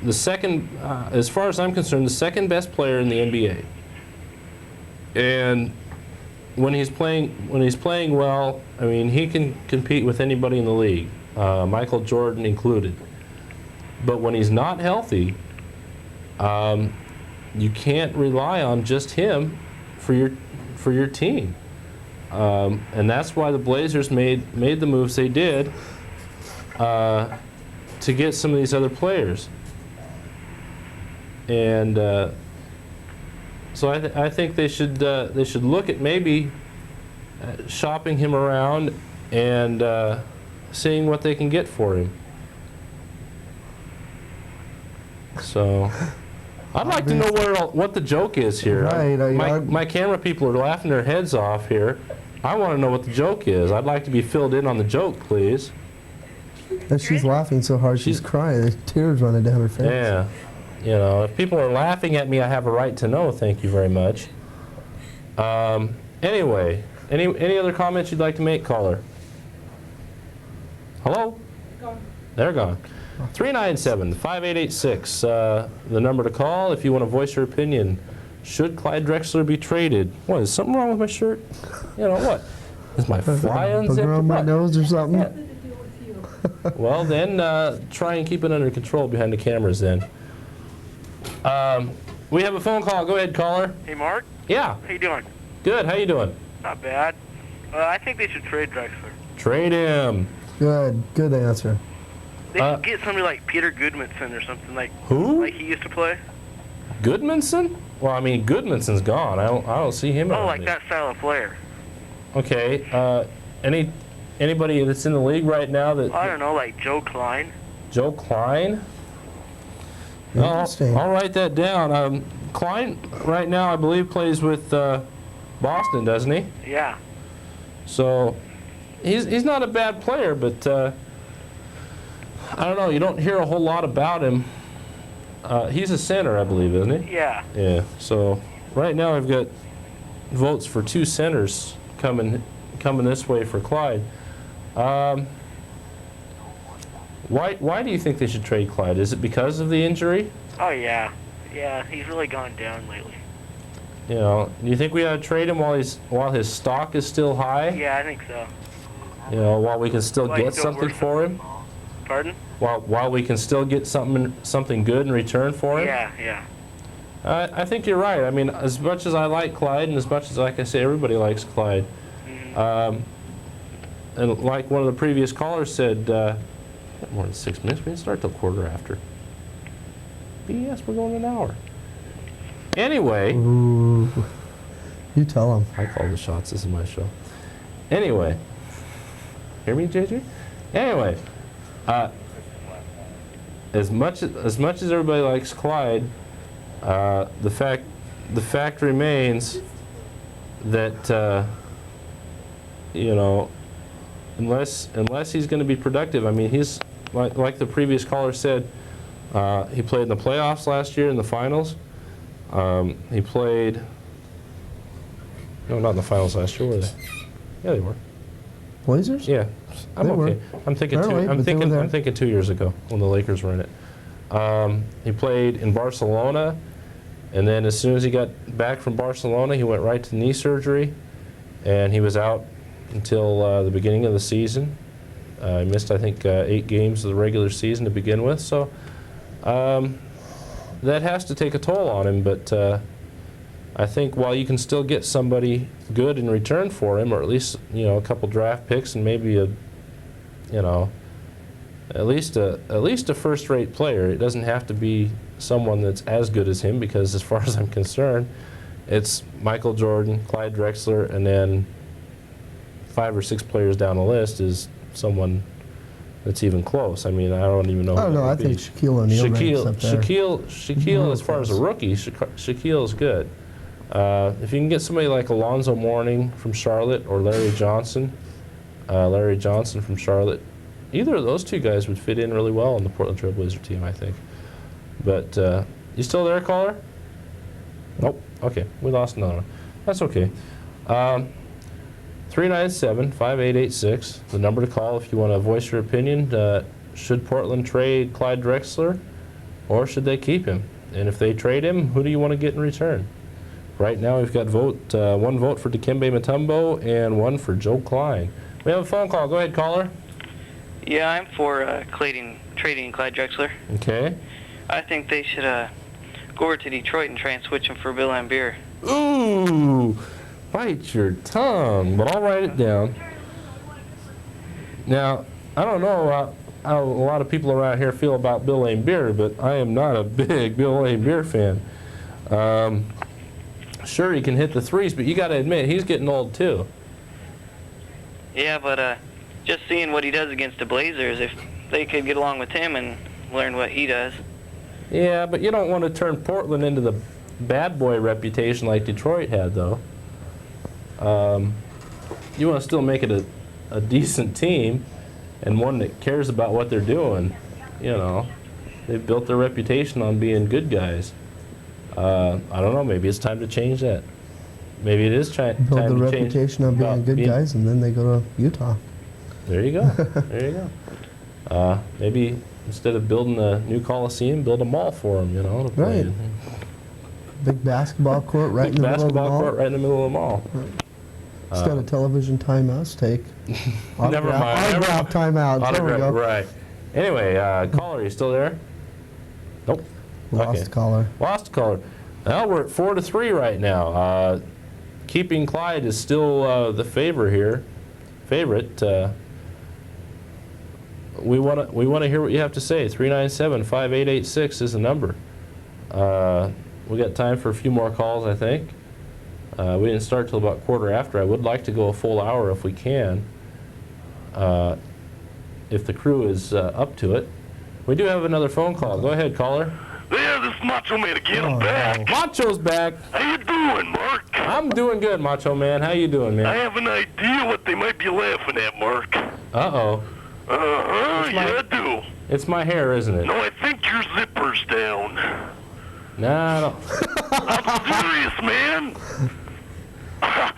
S1: second, as far as I'm concerned, the second best player in the NBA. And when he's playing well, I mean, he can compete with anybody in the league, Michael Jordan included. But when he's not healthy, you can't rely on just him for your team. And that's why the Blazers made the moves they did to get some of these other players. And so I think they should look at maybe shopping him around and seeing what they can get for him. So I'd like to know what the joke is here.
S2: Right,
S1: my camera people are laughing their heads off here. I want to know what the joke is. I'd like to be filled in on the joke, please.
S2: And she's laughing so hard she's crying. There's tears running down her face.
S1: Yeah. You know, if people are laughing at me, I have a right to know. Thank you very much. Anyway, any other comments you'd like to make, caller? Hello? Gone. They're gone. 397-5886, the number to call if you want to voice your opinion. Should Clyde Drexler be traded? What, is something wrong with my shirt? You know, what? Is my fly unzipped?
S2: Booger on my nose or something?
S1: Yeah. Well, then try and keep it under control behind the cameras then. We have a phone call. Go ahead, caller.
S5: Hey, Mark?
S1: Yeah.
S5: How you doing?
S1: Good. How you doing?
S5: Not bad. I think they should trade Drexler.
S1: Trade him.
S2: Good answer.
S5: They should get somebody like Peter Goodmanson or something like.
S1: Who?
S5: Like he used to play.
S1: Goodmanson? Well, I mean, Goodmanson's gone. I don't see him.
S5: Oh, like that style of player.
S1: Okay. Anybody that's in the league right now that?
S5: I don't know, like Joe Klein.
S1: Joe Klein?
S2: Interesting.
S1: I'll write that down. Klein right now, I believe, plays with Boston, doesn't he?
S5: Yeah.
S1: So he's not a bad player, but I don't know. You don't hear a whole lot about him. He's a center, I believe, isn't he?
S5: Yeah.
S1: Yeah. So right now, I've got votes for 2 centers coming this way for Clyde. Why do you think they should trade Clyde? Is it because of the injury?
S5: Oh yeah. Yeah, he's really gone down lately.
S1: You know, do you think we ought to trade him while his stock is still high?
S10: Yeah, I think so.
S1: You know, while we can still
S10: While he's
S1: get
S10: still
S1: something
S10: worth
S1: for him?
S10: Pardon?
S1: While we can still get something good in return for him?
S10: Yeah.
S1: I think you're right. I mean, as much as I like Clyde, and as much as, like I say, everybody likes Clyde, and like one of the previous callers said, more than 6 minutes. We didn't start till quarter after. BS, we're going an hour. Anyway.
S2: Ooh. You tell them.
S1: I call the shots. This is my show. Anyway. Hear me, JJ? Anyway. As much as everybody likes Clyde, the fact remains that you know, unless he's going to be productive, I mean, he's like the previous caller said, he played in the playoffs last year in the finals. He played. No, not in the finals last year, were they? Yeah, they were.
S2: Blazers?
S1: Yeah, I'm
S2: They were.
S1: okay. I'm thinking
S2: They're late,
S1: I'm
S2: but they were
S1: thinking
S2: there.
S1: I'm thinking 2 years ago when the Lakers were in it. He played in Barcelona, and then as soon as he got back from Barcelona, he went right to knee surgery, and he was out until the beginning of the season. He missed, I think, 8 games of the regular season to begin with. So that has to take a toll on him. But I think while you can still get somebody good in return for him, or at least a couple draft picks and maybe at least a first-rate player. It doesn't have to be someone that's as good as him, because as far as I'm concerned, it's Michael Jordan, Clyde Drexler, and then 5 or 6 players down the list is someone that's even close. I mean, I don't even know.
S2: I don't know. I think Shaquille O'Neal ranks up there.
S1: Shaquille, as far as a rookie, Shaquille is good. If you can get somebody like Alonzo Mourning from Charlotte or Larry Johnson from Charlotte, either of those 2 guys would fit in really well on the Portland Trail Blazer team, I think. But you still there, caller? Nope. Okay, we lost another one. That's okay. 397-5886, the number to call if you want to voice your opinion. Should Portland trade Clyde Drexler, or should they keep him? And if they trade him, who do you want to get in return? Right now we've got one vote for Dikembe Mutombo and 1 for Joe Klein. We have a phone call. Go ahead, caller.
S10: Yeah, I'm for trading Clyde Drexler.
S1: Okay.
S10: I think they should go over to Detroit and try and switch him for Bill Laimbeer.
S1: Ooh, bite your tongue, but I'll write it down. Now, I don't know how a lot of people around here feel about Bill Laimbeer, but I am not a big Bill Laimbeer fan. Sure, he can hit the threes, but you got to admit, he's getting old too.
S10: Yeah, but just seeing what he does against the Blazers, if they could get along with him and learn what he does.
S1: Yeah, but you don't want to turn Portland into the bad boy reputation like Detroit had, though. You want to still make it a decent team and one that cares about what they're doing. They've built their reputation on being good guys. I don't know, maybe it's time to change that. Maybe it is time to change.
S2: Build the reputation of being good guys, and then they go to Utah.
S1: There you go. There you go. Maybe instead of building a new Coliseum, build a mall for them, to play.
S2: Right. Big basketball court right in the middle of the mall.
S1: Basketball court right in the middle of the mall.
S2: Instead of television timeouts, take
S1: Never mind.
S2: autograph timeouts. There we go.
S1: Right. Anyway, caller, are you still there? Nope.
S2: Lost caller.
S1: Lost caller. Well, we're at 4-3 right now. Keeping Clyde is still the favorite. We want to hear what you have to say. 397-5886 is the number. We got time for a few more calls, I think. We didn't start till about quarter after. I would like to go a full hour if we can, if the crew is up to it. We do have another phone call. Go ahead, caller.
S5: Yeah, this is Macho Man again. I'm back.
S1: Macho's back.
S5: How you doing, Mark?
S1: I'm doing good, Macho Man. How you doing, man?
S5: I have an idea what they might be laughing at, Mark.
S1: Uh-oh.
S5: Uh-huh, yeah, I do.
S1: It's my hair, isn't it?
S5: No, I think your zipper's down.
S1: Nah, I don't.
S5: I'm serious, man.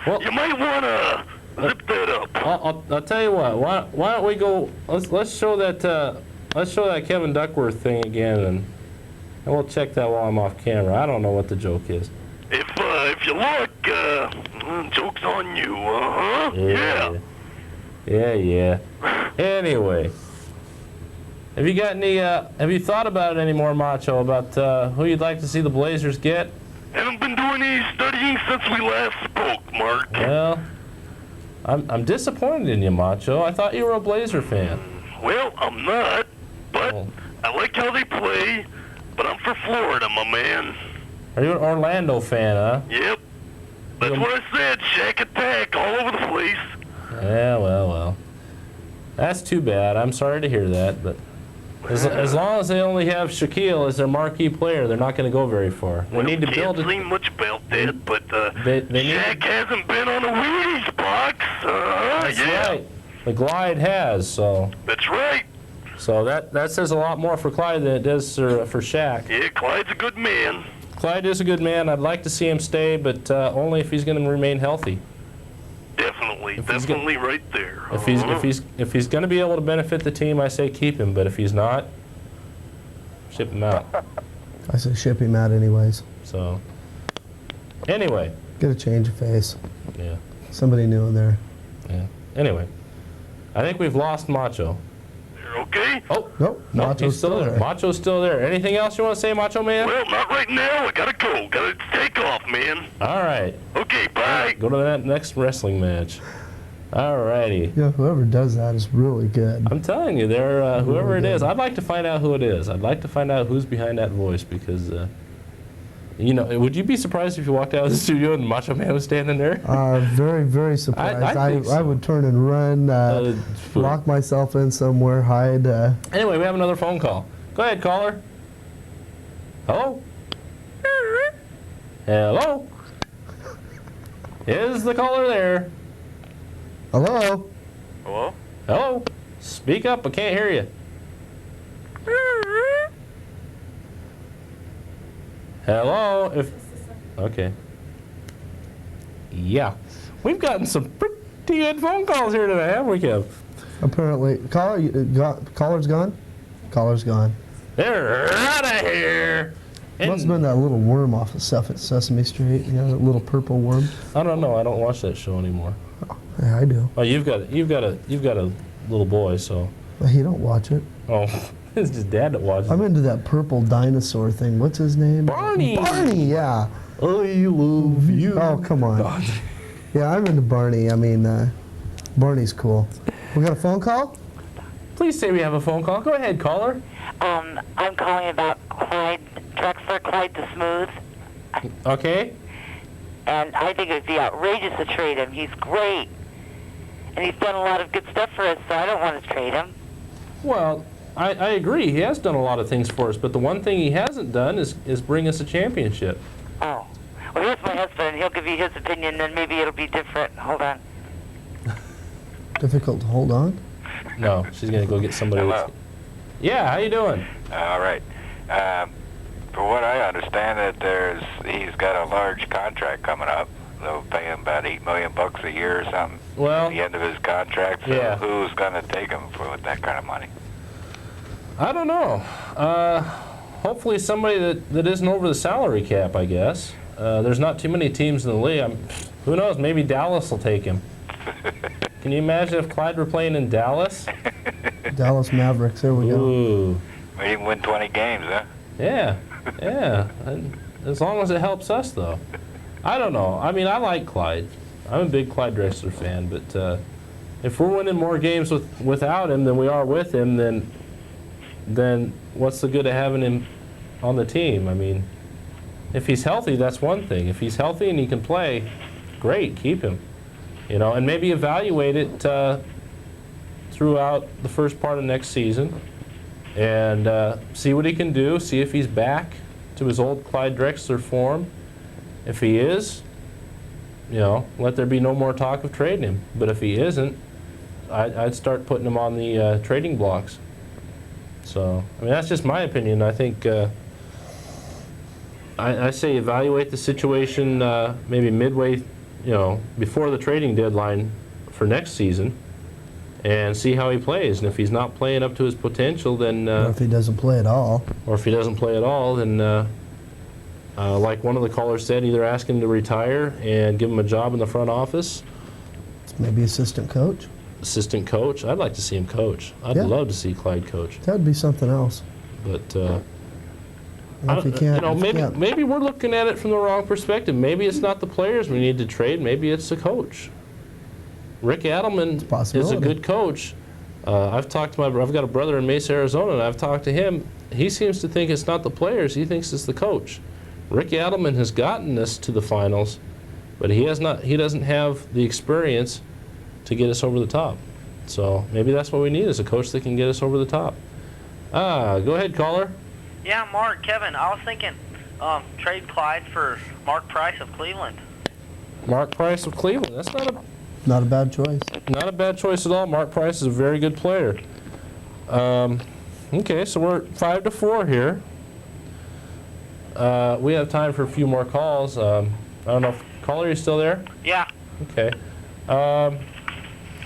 S1: Well,
S5: you might want to zip that up.
S1: I'll tell you what. Why don't we go? Let's show that Kevin Duckworth thing again, and we'll check that while I'm off camera. I don't know what the joke is.
S5: If you luck. Joke's on you, uh-huh.
S1: Yeah. Anyway, have you got any? Have you thought about it anymore, Macho? About who you'd like to see the Blazers get?
S5: Haven't been doing any studying since we last spoke, Mark.
S1: Well, I'm disappointed in you, Macho. I thought you were a Blazer fan.
S5: Well, I'm not, but
S1: Oh.
S5: I like how they play, but I'm for Florida, my man.
S1: Are you an Orlando fan, huh?
S5: Yep. That's what I said, Shack Attack all over the place.
S1: Yeah, well. That's too bad. I'm sorry to hear that, but as long as they only have Shaquille as their marquee player, they're not going to go very far. They need to build
S5: Can't
S1: it.
S5: say much about that, but
S1: They need.
S5: Shaq hasn't been on a Wheaties box.
S1: That's
S5: Yeah.
S1: right. The Glide has, so
S5: That's right.
S1: that says a lot more for Clyde than it does for Shaq.
S5: Yeah, Clyde's a good man.
S1: Clyde is a good man. I'd like to see him stay, but only if he's going to remain healthy.
S5: Definitely right there.
S1: If he's going to be able to benefit the team, I say keep him. But if he's not, ship him out.
S2: I say ship him out anyways.
S1: So anyway,
S2: Get a change of face.
S1: yeah.
S2: Somebody new in there.
S1: Yeah. Anyway, I think we've lost Macho.
S5: You're okay?
S1: Oh,
S2: Nope,
S1: no,
S2: Macho's
S1: he's still there. Macho's still there. Anything else you want to say, Macho Man?
S5: Well, not right now. I gotta go. Gotta take off, man.
S1: All right.
S5: Okay, bye.
S1: Go to that next wrestling match. All righty.
S2: Yeah, whoever does that is really good.
S1: I'm telling you, they're whoever it
S2: Really
S1: is.
S2: good.
S1: I'd like to find out who it is. I'd like to find out who's behind that voice because, you know, would you be surprised if you walked out of the studio and Macho Man was standing there?
S2: Very, very surprised.
S1: I think so.
S2: I would turn and run, lock myself in somewhere, hide.
S1: Anyway, we have another phone call. Go ahead, caller. Hello? Hello? Is the caller there?
S2: Hello?
S4: Hello?
S1: Hello? Speak up, I can't hear you. Hello? Okay. Yeah. We've gotten some pretty good phone calls here today, haven't we, Kev?
S2: Apparently, caller's gone? Caller's gone.
S1: They're out of here!
S2: Must have been that little worm off of Sesame Street, you know, that little purple worm.
S1: I don't know. I don't watch that show anymore.
S2: Yeah, I do.
S1: Oh, you've got a little boy, so.
S2: But he don't watch it.
S1: Oh, it's just Dad that watches.
S2: I'm into that purple dinosaur thing. What's his name?
S1: Barney.
S2: Barney, yeah.
S1: I love you.
S2: Oh, come on. Yeah, I'm into Barney. I mean, Barney's cool. We got a phone call?
S1: Please say we have a phone call. Go ahead, caller.
S11: I'm calling about Clyde Drexler, Clyde the Smooth.
S1: Okay.
S11: And I think it'd be outrageous to trade him. He's great. And he's done a lot of good stuff for us, so I don't want to trade him.
S1: Well, I agree. He has done a lot of things for us, but the one thing he hasn't done is bring us a championship.
S11: Oh. Well, here's my husband. He'll give you his opinion, then maybe it'll be different. Hold on.
S2: Difficult to hold on?
S1: No, she's going to go get somebody.
S12: Hello.
S1: Yeah, how you doing?
S12: All right. For what I understand, that he's got a large contract coming up. They'll pay him about $8 million a year or something.
S1: Well,
S12: at the end of his contract. So
S1: yeah.
S12: Who's going to take him with that kind of money?
S1: I don't know. Hopefully somebody that isn't over the salary cap, I guess. There's not too many teams in the league. Who knows? Maybe Dallas will take him. Can you imagine if Clyde were playing in Dallas?
S2: Dallas Mavericks, there we go.
S1: Ooh.
S12: Maybe even win 20 games, huh?
S1: Yeah, yeah. As long as it helps us, though. I don't know. I mean, I like Clyde. I'm a big Clyde Drexler fan, but if we're winning more games without him than we are with him, then what's the good of having him on the team? I mean, if he's healthy, that's one thing. If he's healthy and he can play, great, keep him. You know, and maybe evaluate it throughout the first part of next season and see what he can do, see if he's back to his old Clyde Drexler form. If he is, you know, let there be no more talk of trading him. But if he isn't, I'd start putting him on the trading blocks. So, I mean, that's just my opinion. I think I say evaluate the situation maybe midway, you know, before the trading deadline for next season and see how he plays. And if he's not playing up to his potential, then...
S2: or if he doesn't play at all.
S1: Or if he doesn't play at all, then Like one of the callers said, either ask him to retire and give him a job in the front office.
S2: Maybe assistant coach.
S1: Assistant coach. I'd like to see him coach. I'd love to see Clyde coach.
S2: That'd be something else.
S1: But
S2: if you can't,
S1: maybe we're looking at it from the wrong perspective. Maybe it's not the players we need to trade. Maybe it's the coach. Rick Adelman is a good coach. I've got a brother in Mesa, Arizona, and I've talked to him. He seems to think it's not the players. He thinks it's the coach. Rick Adelman has gotten us to the finals, but he doesn't have the experience to get us over the top. So maybe that's what we need, is a coach that can get us over the top. Go ahead, caller.
S13: Yeah, Mark, Kevin, I was thinking trade Clyde for Mark Price of Cleveland.
S1: Mark Price of Cleveland. That's
S2: not a bad choice.
S1: Not a bad choice at all. Mark Price is a very good player. Okay, so we're 5-4 here. We have time for a few more calls. I don't know if caller, are you still there?
S13: Yeah.
S1: Okay.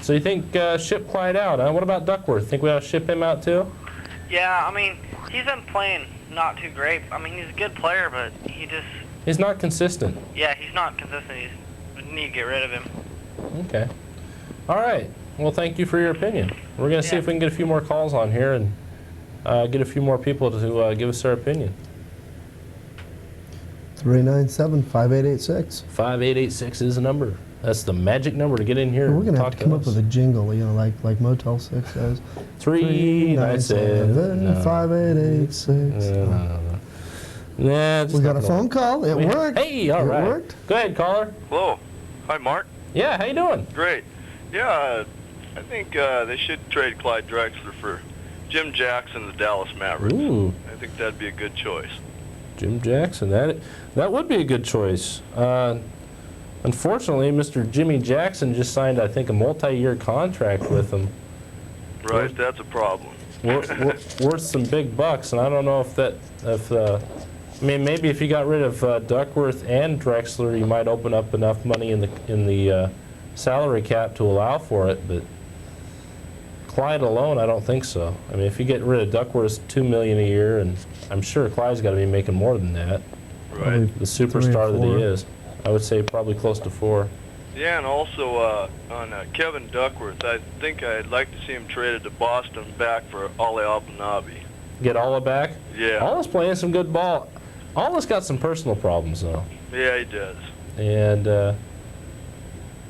S1: So you think ship Clyde out? What about Duckworth? Think we ought to ship him out too?
S13: Yeah, I mean, he's been playing not too great. I mean, he's a good player, but
S1: he's not consistent.
S13: Yeah, he's not consistent. We need to get rid of him.
S1: Okay. All right. Well, thank you for your opinion. We're going to see if we can get a few more calls on here and get a few more people to give us their opinion.
S2: 397-5886.
S1: 5886 is the number. That's the magic number to get in here.
S2: We're going to have to come up with a jingle, like Motel 6 does.
S1: 397-5886. Nah,
S2: we got a phone call. It worked.
S1: Hey, all right. It worked. Go ahead, caller.
S5: Hello. Hi, Mark.
S1: Yeah, how you doing?
S5: Great. Yeah, I think they should trade Clyde Drexler for Jim Jackson, the Dallas Mavericks.
S1: Ooh.
S5: I think that'd be a good choice.
S1: Jim Jackson, that would be a good choice. Unfortunately, Mr. Jimmy Jackson just signed, I think, a multi-year contract with them.
S5: Right, that's a problem.
S1: Worth some big bucks, and I don't know if I mean, maybe if you got rid of Duckworth and Drexler, you might open up enough money in the salary cap to allow for it. But Clyde alone, I don't think so. I mean, if you get rid of Duckworth's $2 million a year, and I'm sure Clyde's got to be making more than that.
S5: Right.
S1: The superstar that he is, I would say probably close to 4.
S5: Yeah, and also on Kevin Duckworth, I think I'd like to see him traded to Boston back for Ale Abanabi.
S1: Get Alla back?
S5: Yeah.
S1: Alla's playing some good ball. Alla's got some personal problems, though.
S5: Yeah, he does.
S1: And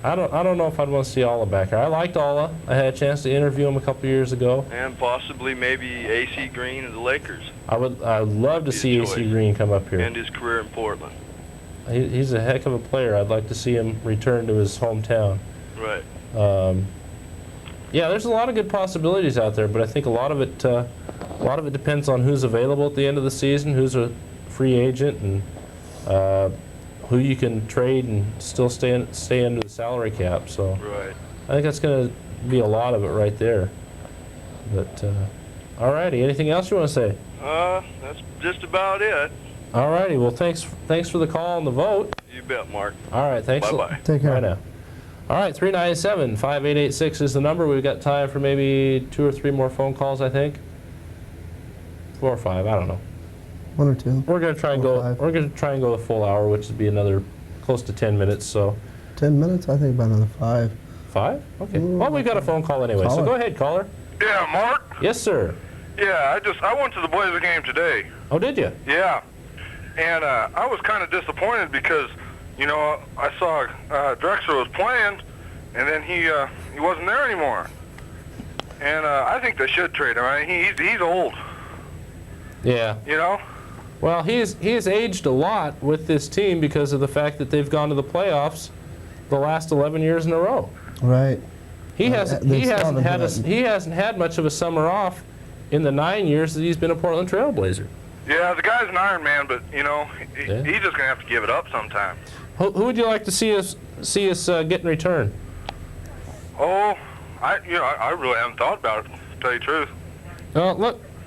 S1: I don't know if I'd want to see Alla back here. I liked Alla. I had a chance to interview him a couple years ago.
S5: And possibly maybe A.C. Green of the Lakers.
S1: I'd love to see A.C. Green come up here.
S5: And his career in Portland.
S1: He's a heck of a player. I'd like to see him return to his hometown.
S5: Right.
S1: Yeah, there's a lot of good possibilities out there, but I think a lot of it depends on who's available at the end of the season, who's a free agent, and who you can trade and still stay under the salary cap. So
S5: right.
S1: I think that's going to be a lot of it right there. But all righty, anything else you want to say?
S5: That's just about it.
S1: All righty, well thanks for the call and the vote.
S5: You bet, Mark.
S1: All right, thanks.
S5: Bye-bye.
S2: Take care.
S1: Bye now. All right, 397-5886 is the number. We've got time for maybe 2 or 3 more phone calls, I think. 4 or 5, I don't know.
S2: 1 or 2.
S1: We're going to try and go. We're going to try and go a full hour, which would be another close to 10 minutes. So.
S2: 10 minutes? I think about another 5.
S1: 5? Okay. Well, we've got a phone call anyway. So go ahead, caller.
S5: Yeah, Mark.
S1: Yes, sir.
S5: Yeah, I went to the Blazer game today.
S1: Oh, did you?
S5: Yeah, and I was kind of disappointed because, you know, I saw Drexler was playing, and then he wasn't there anymore. And I think they should trade him. I mean, he's old.
S1: Yeah.
S5: You know.
S1: Well, he has aged a lot with this team because of the fact that they've gone to the playoffs the last 11 years in a row.
S2: Right.
S1: He hasn't had much of a summer off in the 9 years that he's been a Portland Trail Blazer.
S5: Yeah, the guy's an Iron Man, but you know, he's just gonna have to give it up sometime.
S1: Who would you like to see us get in return?
S5: Oh, I really haven't thought about it, to tell you the truth.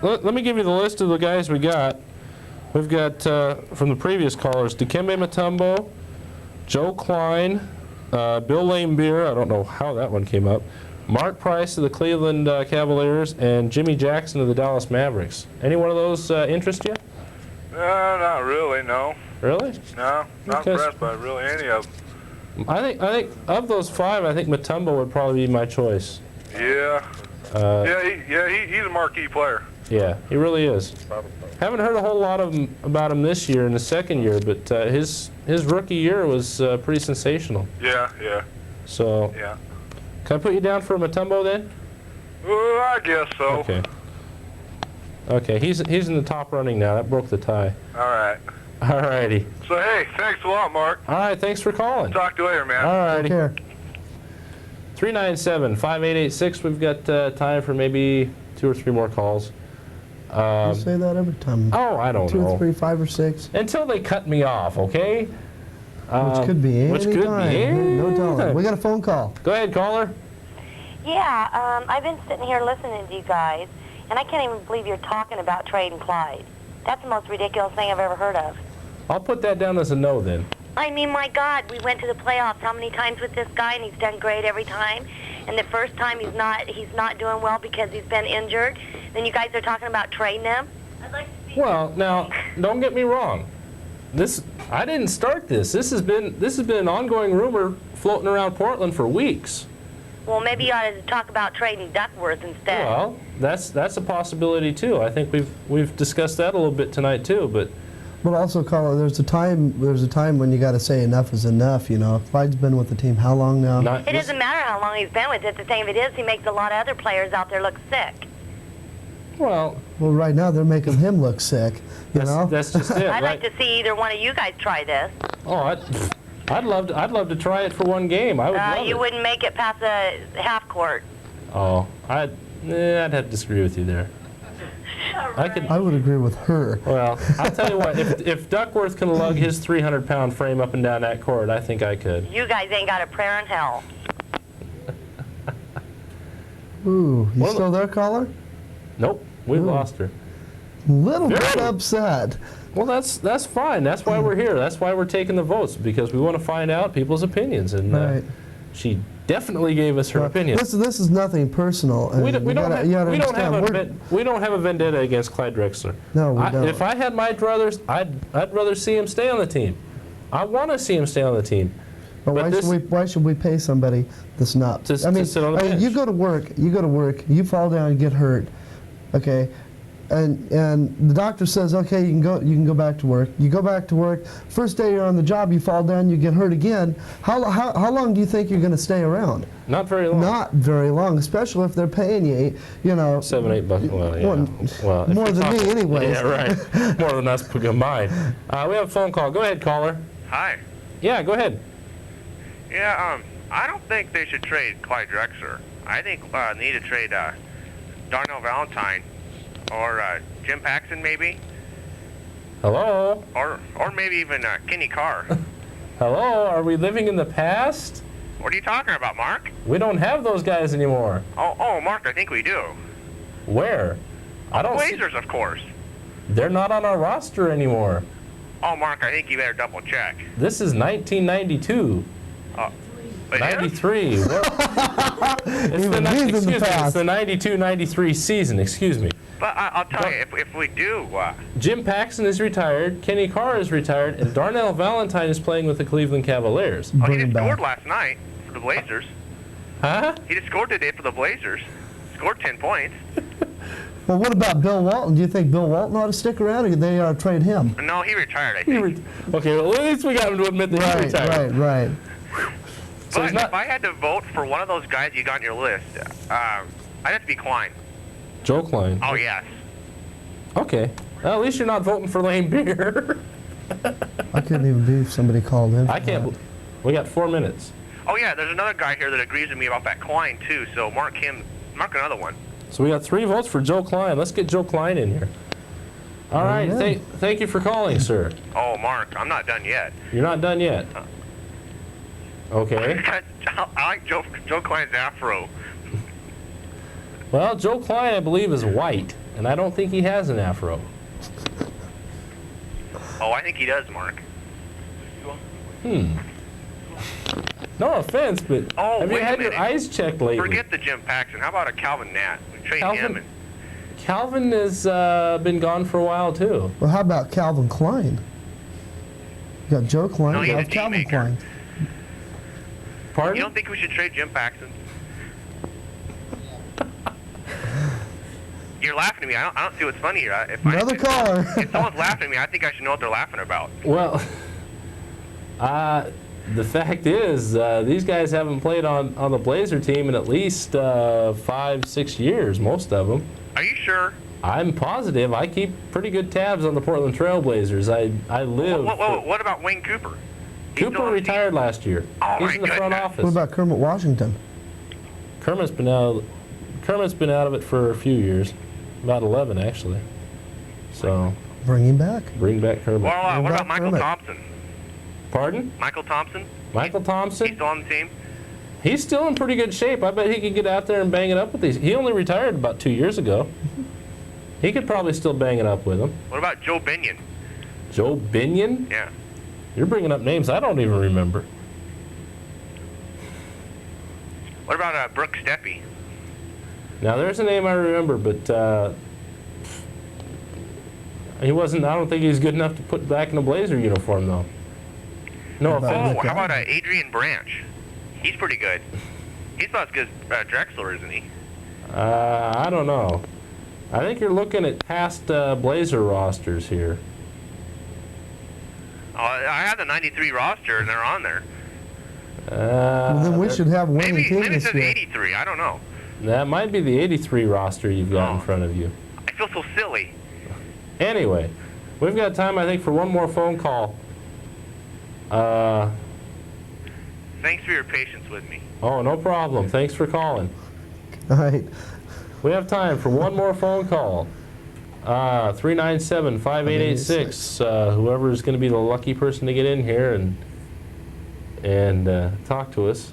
S1: Let me give you the list of the guys we got. We've got from the previous callers: Dikembe Mutombo, Joe Klein, Bill Laimbeer. I don't know how that one came up. Mark Price of the Cleveland Cavaliers, and Jimmy Jackson of the Dallas Mavericks. Any one of those interest you?
S14: Not really, no.
S1: Really?
S14: No, not
S1: Because-
S14: impressed by really any of them.
S1: I think of those 5, I think Mutombo would probably be my choice.
S14: Yeah. He's a marquee player.
S1: Yeah, he really is. Haven't heard a whole lot about him this year in the second year, but his rookie year was pretty sensational.
S14: Yeah.
S1: So,
S14: Yeah.
S1: can I put you down for Mutombo then?
S14: I guess so.
S1: Okay. Okay, he's in the top running now. That broke the tie.
S14: All right.
S1: All righty.
S14: So, hey, thanks a lot, Mark.
S1: All right, thanks for calling.
S14: Talk to you later, man.
S1: All righty.
S2: Take care.
S1: 397-5886. We've got time for maybe 2 or 3 more calls.
S2: You say that every time.
S1: Oh, I don't
S2: 2
S1: know.
S2: or 3, 5 or 6.
S1: Until they cut me off, okay?
S2: Which could be any
S1: Which could be
S2: time.
S1: any
S2: No telling.
S1: time.
S2: We got a phone call.
S1: Go ahead, caller.
S15: Yeah, I've been sitting here listening to you guys, and I can't even believe you're talking about trading Clyde. That's the most ridiculous thing I've ever heard of.
S1: I'll put that down as a no then.
S15: I mean, my God, we went to the playoffs how many times with this guy, and he's done great every time. And the first time he's not doing well because he's been injured. Then you guys are talking about trading him.
S1: Well, now, don't get me wrong. I didn't start this. This has been an ongoing rumor floating around Portland for weeks.
S15: Well, maybe you ought to talk about trading Duckworth instead.
S1: Well, that's a possibility too. I think we've discussed that a little bit tonight too, but
S2: also, caller, there's a time when you got to say enough is enough. You know, Clyde's been with the team how long now?
S15: It doesn't matter how long he's been with it. The thing of it is, he makes a lot of other players out there look sick.
S1: Well,
S2: right now they're making him look sick. You know,
S1: that's just it.
S15: I'd like to see either one of you guys try this.
S1: Oh, I'd love to try it for one game. I would love
S15: You
S1: it.
S15: wouldn't make it past the half court.
S1: Oh, I'd have to disagree with you there.
S2: I would agree with her.
S1: Well, I'll tell you what, if Duckworth can lug his 300-pound frame up and down that court, I think I could.
S15: You guys ain't got a prayer in hell.
S2: Ooh, you still there, caller?
S1: Nope, we lost her.
S2: Little bit upset.
S1: Well, that's fine. That's why we're here. That's why we're taking the votes, because we want to find out people's opinions. And
S2: Right.
S1: she definitely gave us her opinion.
S2: This is nothing personal.
S1: We
S2: and
S1: don't have a vendetta against Clyde Drexler.
S2: No, we don't.
S1: If I had my druthers, I'd rather see him stay on the team. I want to see him stay on the team.
S2: But why should we pay somebody that's not?
S1: To sit on the bench.
S2: You go to work, you fall down and get hurt, okay? And the doctor says, okay, you can go back to work. You go back to work. First day you're on the job, you fall down, you get hurt again. How long do you think you're going to stay around?
S1: Not very long.
S2: Not very long, especially if they're paying you, $7,
S1: $8. Well, yeah. Well,
S2: more than me, anyways.
S1: Yeah, right. More than us combined. We have a phone call. Go ahead, caller.
S16: Hi.
S1: Yeah, go ahead.
S16: Yeah, I don't think they should trade Clyde Drexler. I think need to trade Darnell Valentine or Jim Paxton maybe.
S1: Hello?
S16: Or maybe even Kenny Carr.
S1: Hello? Are we living in the past?
S16: What are you talking about, Mark?
S1: We don't have those guys anymore.
S16: Oh, Mark, I think we do.
S1: Where? I don't.
S16: Blazers, of course.
S1: They're not on our roster anymore.
S16: Oh, Mark, I think you better double check.
S1: This is 1992. 93. It's the 92-93 season, excuse me.
S16: But I'll tell you, if we do...
S1: Jim Paxton is retired, Kenny Carr is retired, and Darnell Valentine is playing with the Cleveland Cavaliers.
S16: Oh, he just scored last night for the Blazers.
S1: Huh?
S16: He just scored today for the Blazers. Scored 10 points.
S2: Well, what about Bill Walton? Do you think Bill Walton ought to stick around, or they trade him?
S16: No, he retired, I think.
S1: Okay, well, at least we got him to admit that he retired.
S2: Right.
S1: So
S16: but if I had to vote for one of those guys you got on your list, I'd have to be Klein.
S1: Joe Klein.
S16: Oh, yes.
S1: Okay. Well, at least you're not voting for Lane Beer.
S2: I couldn't even believe somebody called in.
S1: I can't. We got 4 minutes.
S16: Oh, yeah, there's another guy here that agrees with me about that Klein, too, so mark another one.
S1: So we got 3 votes for Joe Klein. Let's get Joe Klein in here. All right. Thank you for calling, sir.
S16: Oh, Mark, I'm not done yet.
S1: You're not done yet. Okay.
S16: I like Joe Klein's afro.
S1: Well, Joe Klein, I believe, is white, and I don't think he has an afro.
S16: Oh, I think he does, Mark.
S1: No offense, but have you
S16: wait a
S1: had your
S16: minute.
S1: eyes checked lately?
S16: Forget the Jim Paxton. How about a Calvin Nat? We trade him.
S1: Calvin has been gone for a while, too.
S2: Well, how about Calvin Klein? You got Joe Klein,
S16: No,
S2: you
S16: he's
S2: have
S16: a
S2: Calvin
S16: team maker.
S2: Klein.
S1: Pardon?
S16: You don't think we should trade Jim Paxton? You're laughing at me. I don't see what's funny here.
S2: Another caller.
S16: If someone's laughing at me, I think I should know what they're laughing about.
S1: Well, the fact is, these guys haven't played on the Blazer team in at least 5-6 years, most of them.
S16: Are you sure?
S1: I'm positive. I keep pretty good tabs on the Portland Trail Blazers. I live.
S16: What about Wayne Cooper?
S1: Cooper retired last year.
S16: Oh,
S1: He's in the front office.
S2: What about Kermit Washington?
S1: Kermit's been out of it for a few years, about 11 actually. So
S2: bring him back.
S1: Bring back Kermit.
S16: Well, what about Michael Thompson?
S1: Pardon?
S16: Michael Thompson?
S1: Michael Thompson?
S16: He's still on the team?
S1: He's still in pretty good shape. I bet he could get out there and bang it up with these. He only retired about 2 years ago. He could probably still bang it up with them.
S16: What about Joe Binion?
S1: Joe Binion?
S16: Yeah.
S1: You're bringing up names I don't even remember.
S16: What about Brooks Steppe?
S1: Now, there's a name I remember, but he wasn't. I don't think he's good enough to put back in a Blazer uniform, though. No offense.
S16: How about Adrian Branch? He's pretty good. He's about as good as Drexler, isn't he?
S1: I don't know. I think you're looking at past Blazer rosters here.
S16: Oh, I have the 93 roster, and they're on there.
S2: Well, then we should have winning team
S16: Maybe it
S2: this
S16: says
S2: year.
S16: 83. I don't know.
S1: That might be the 83 roster you've got in front of you.
S16: I feel so silly.
S1: Anyway, we've got time, I think, for one more phone call.
S16: Thanks for your patience with me.
S1: Oh, no problem. Thanks for calling.
S2: All right.
S1: We have time for one more phone call. 397-5886. Whoever is going to be the lucky person to get in here and talk to us.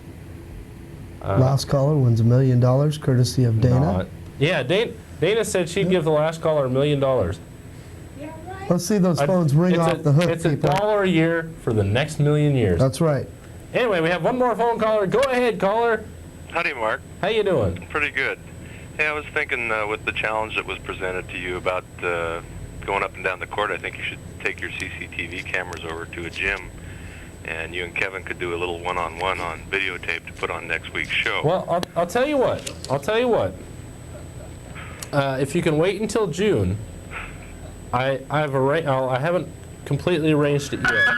S2: Last caller wins $1 million, courtesy of Dana.
S1: Yeah, Dana said she'd give the last caller $1 million.
S2: Let's see those phones ring off the hook,
S1: It's
S2: people.
S1: $1 a year for the next million years.
S2: That's right.
S1: Anyway, we have one more phone caller. Go ahead, caller.
S17: Howdy, Mark.
S1: How you doing?
S17: Pretty good. Hey, I was thinking with the challenge that was presented to you about going up and down the court, I think you should take your CCTV cameras over to a gym, and you and Kevin could do a little one-on-one on videotape to put on next week's show.
S1: Well, I'll tell you what. If you can wait until June, I haven't completely arranged it yet.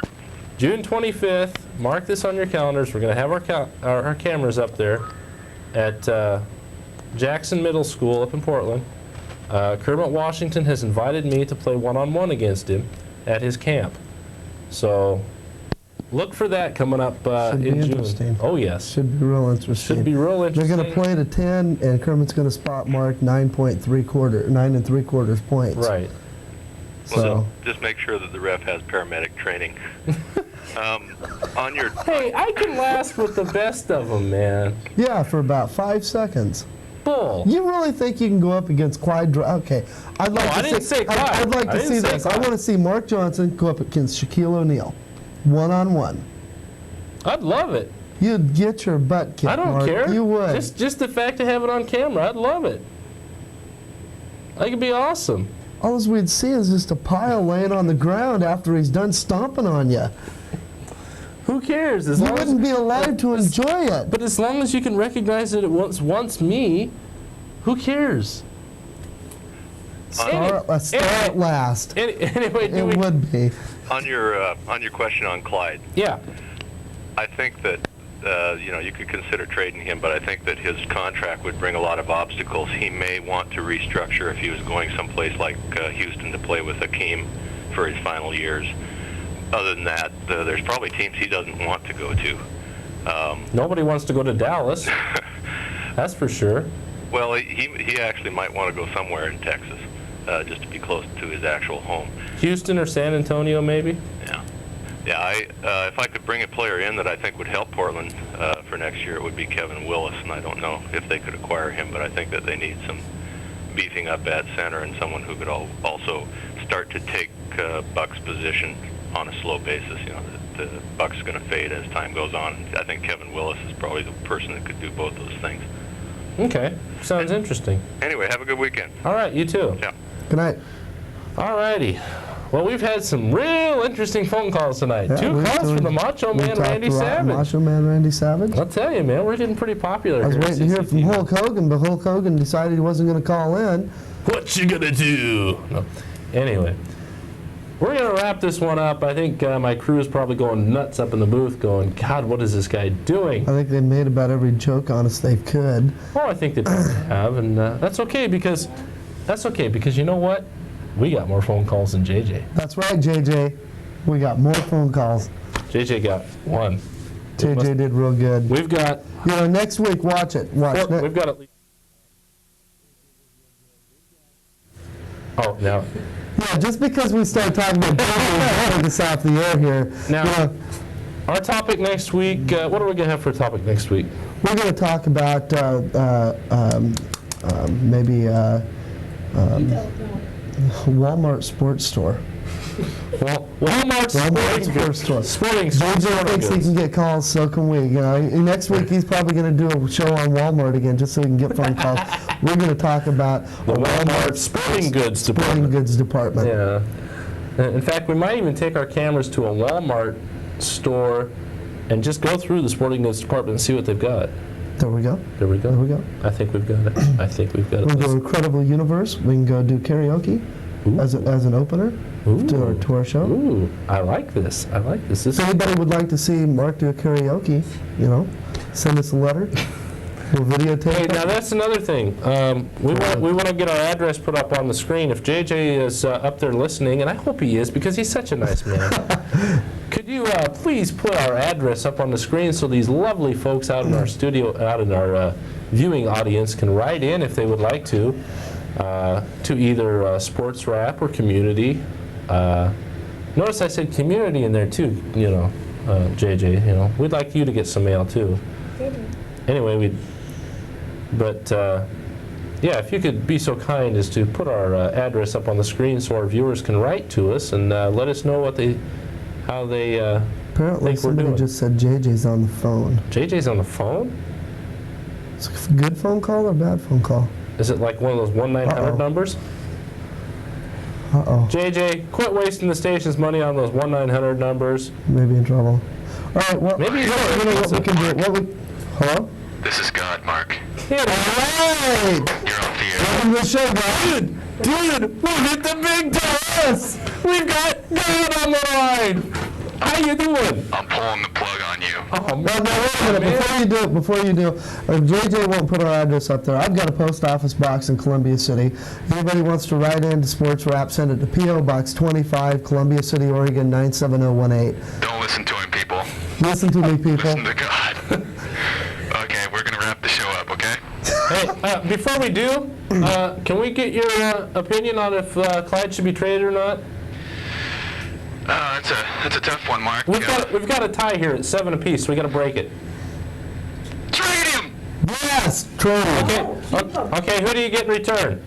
S1: June 25th. Mark this on your calendars. We're going to have our cameras up there at Jackson Middle School up in Portland. Kermit Washington has invited me to play one-on-one against him at his camp. So look for that coming up
S2: Should be
S1: in
S2: interesting.
S1: June. Oh, yes.
S2: Should be real interesting.
S1: Should be real interesting.
S2: They're going to play to 10, and Kermit's going to spot Mark 9 3/4 points.
S1: Right.
S2: So
S17: just make sure that the ref has paramedic training. On your
S1: Hey, I can last with the best of them, man.
S2: yeah, for about 5 seconds.
S1: Bull.
S2: You really think you can go up against Clyde? Okay, I'd like
S1: I
S2: to
S1: didn't say Clyde.
S2: I'd like
S1: I
S2: to
S1: didn't
S2: see
S1: say
S2: this. I
S1: Clyde.
S2: want to see Mark Johnson go up against Shaquille O'Neal, one-on-one.
S1: I'd love it.
S2: You'd get your butt kicked.
S1: I don't
S2: Mark.
S1: care.
S2: You would.
S1: Just the fact to have it on camera, I'd love it. I think it'd be awesome.
S2: All we'd see is just a pile laying on the ground after he's done stomping on you.
S1: Who cares?
S2: You wouldn't be allowed to enjoy it.
S1: But as long as you can recognize that it was once me, who cares?
S2: Star at last.
S1: Anyway,
S2: it would be.
S17: on your question on Clyde.
S1: Yeah.
S17: I think that you could consider trading him, but I think that his contract would bring a lot of obstacles. He may want to restructure if he was going someplace like Houston to play with Hakeem for his final years. Other than that, there's probably teams he doesn't want to go to.
S1: Nobody wants to go to Dallas. That's for sure.
S17: Well, he actually might want to go somewhere in Texas, just to be close to his actual home.
S1: Houston or San Antonio, maybe?
S17: Yeah, if I could bring a player in that I think would help Portland for next year, it would be Kevin Willis, and I don't know if they could acquire him, but I think that they need some beefing up at center and someone who could also start to take Buck's position on a slow basis. You know, the Buck's going to fade as time goes on. I think Kevin Willis is probably the person that could do both those things.
S1: Okay, sounds interesting.
S17: Anyway, have a good weekend.
S1: All right, you too.
S17: Yeah.
S2: Good night.
S1: All righty. Well, we've had some real interesting phone calls tonight.
S2: Yeah,
S1: 2 calls from the Macho Man Randy Savage.
S2: Macho Man Randy Savage.
S1: I'll tell you, man, we're getting pretty popular.
S2: I was
S1: here at
S2: waiting to hear from
S1: CCTV.
S2: Hulk Hogan, but Hulk Hogan decided he wasn't going to call in.
S1: What you gonna do? No. Anyway, we're gonna wrap this one up. I think my crew is probably going nuts up in the booth, going, God, what is this guy doing?
S2: I think they made about every joke on us they could.
S1: Well, I think they probably have, and that's okay because you know what? We got more phone calls than JJ.
S2: That's right, JJ. We got more phone calls.
S1: JJ got one.
S2: JJ did real good.
S1: We've got.
S2: Next week, watch it. Watch.
S1: We've got at least. Oh, now.
S2: Yeah, just because we start talking about take us off the air here.
S1: Now, our topic next week. What are we gonna have for a topic next week?
S2: We're going to talk about maybe Walmart sports store.
S1: Well, Walmart
S2: sports store.
S1: Sporting
S2: JJ thinks he can get calls, so can we. Next week he's probably going to do a show on Walmart again, just so he can get phone calls. We're going to talk about
S1: the Walmart sporting goods
S2: department.
S1: Yeah. In fact, we might even take our cameras to a Walmart store and just go through the sporting goods department and see what they've got.
S2: There we go.
S1: There we go.
S2: There we go.
S1: I think we've got it. I think we've got it.
S2: We'll go Incredible Universe. We can go do karaoke as an opener to our show.
S1: Ooh, I like this. I like this.
S2: If anybody would like to see Mark do a karaoke, send us a letter. We'll videotape
S1: Hey,
S2: it.
S1: now that's another thing. We want to get our address put up on the screen. If JJ is up there listening, and I hope he is because he's such a nice man, could you please put our address up on the screen so these lovely folks out in our studio, out in our viewing audience can write in if they would like to either Sports Rap or Community. Notice I said Community in there too, JJ. We'd like you to get some mail too. Anyway, yeah, if you could be so kind as to put our address up on the screen so our viewers can write to us and let us know how they
S2: Apparently
S1: think we're
S2: somebody
S1: doing.
S2: just said JJ's on the phone.
S1: JJ's on the phone?
S2: It's a good phone call or bad phone call?
S1: Is it like one of those 1-900 numbers?
S2: Uh-oh.
S1: JJ, quit wasting the station's money on those 1-900 numbers.
S2: Maybe in trouble. All right, well,
S1: Maybe
S2: you know what we can do? Hello?
S17: This is God, Mark.
S2: All right.
S17: You're off the air.
S2: Welcome to the show, guys.
S1: Dude, look at the big boss! We've got God on the line! How you doing?
S17: I'm pulling the plug on you.
S1: Oh,
S2: Well, now, wait a minute. Before you do, JJ won't put our address up there. I've got a post office box in Columbia City. Anybody wants to write into Sports Rap, send it to P.O. Box 25, Columbia City, Oregon, 97018.
S17: Don't listen to him, people.
S2: Listen to me, people.
S17: Listen to God. Okay, we're going to wrap the show up, okay?
S1: Hey, before we do, can we get your opinion on if Clyde should be traded or not?
S17: That's a tough one, Mark.
S1: We've got a tie here at 7 apiece, so we got to break it.
S17: Trade him!
S2: Yes, trade him.
S1: Okay, who do you get in return?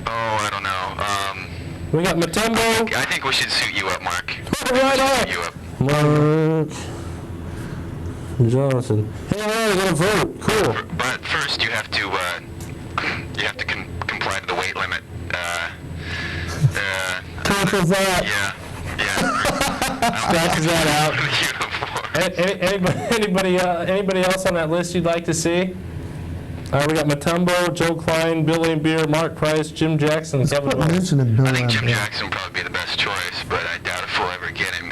S17: Oh, I don't know.
S1: We got Matumbo.
S17: I think we should suit you up, Mark.
S1: Right on.
S17: Suit you up.
S1: Mark Johnson. Hey, all right, I got a vote. Cool.
S17: But first, you have to comply to the weight limit.
S2: Tackles that.
S17: Yeah.
S1: Scratches that out. Anybody else on that list you'd like to see? We got Matumbo, Joe Klein, Bill Beer, Mark Price, Jim Jackson, Kevin Willis.
S2: Mentioning Bill
S17: I think Jim
S2: Lambert.
S17: Jackson would probably be the best choice, but I doubt if we'll ever get him.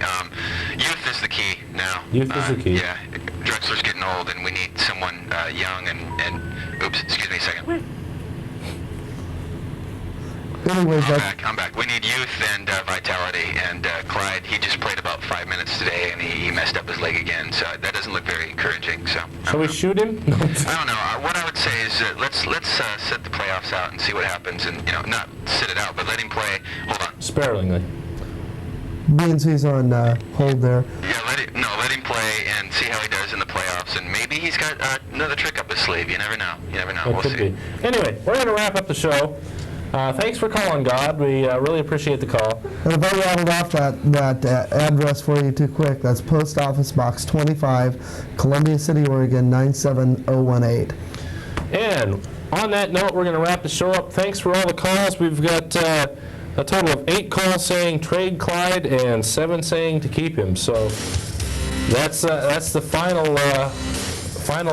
S17: Youth is the key now.
S1: Youth is the key.
S17: Yeah. Drexler's getting old, and we need someone young and oops, excuse me a second.
S2: Anyways,
S17: I'm back. We need youth and vitality, and Clyde, he just played about 5 minutes today, and he messed up his leg again, so that doesn't look very encouraging. So
S1: Shall we shoot him?
S17: I don't know. What I would say is let's sit the playoffs out and see what happens, and not sit it out, but let him play. Hold on.
S1: Sparingly.
S2: Beans, he's on hold there.
S17: Yeah, let him play and see how he does in the playoffs, and maybe he's got another trick up his sleeve. You never know. We'll
S1: Could
S17: see.
S1: be. Anyway, we're going to wrap up the show. Thanks for calling, God. We really appreciate the call.
S2: And if I rattled off that address for you too quick, that's Post Office Box 25, Columbia City, Oregon, 97018.
S1: And on that note, we're going to wrap the show up. Thanks for all the calls. We've got a total of 8 calls saying trade Clyde and 7 saying to keep him. So that's the final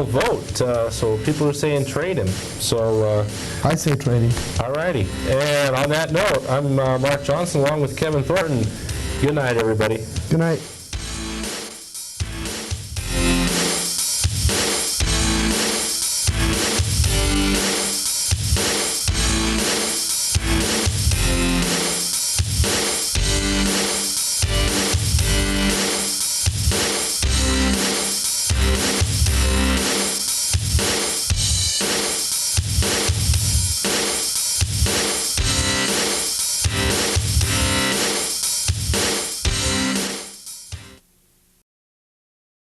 S1: vote. So people are saying trade him. So
S2: I say trade him.
S1: All righty. And on that note, I'm Mark Johnson along with Kevin Thornton. Good night, everybody.
S2: Good night.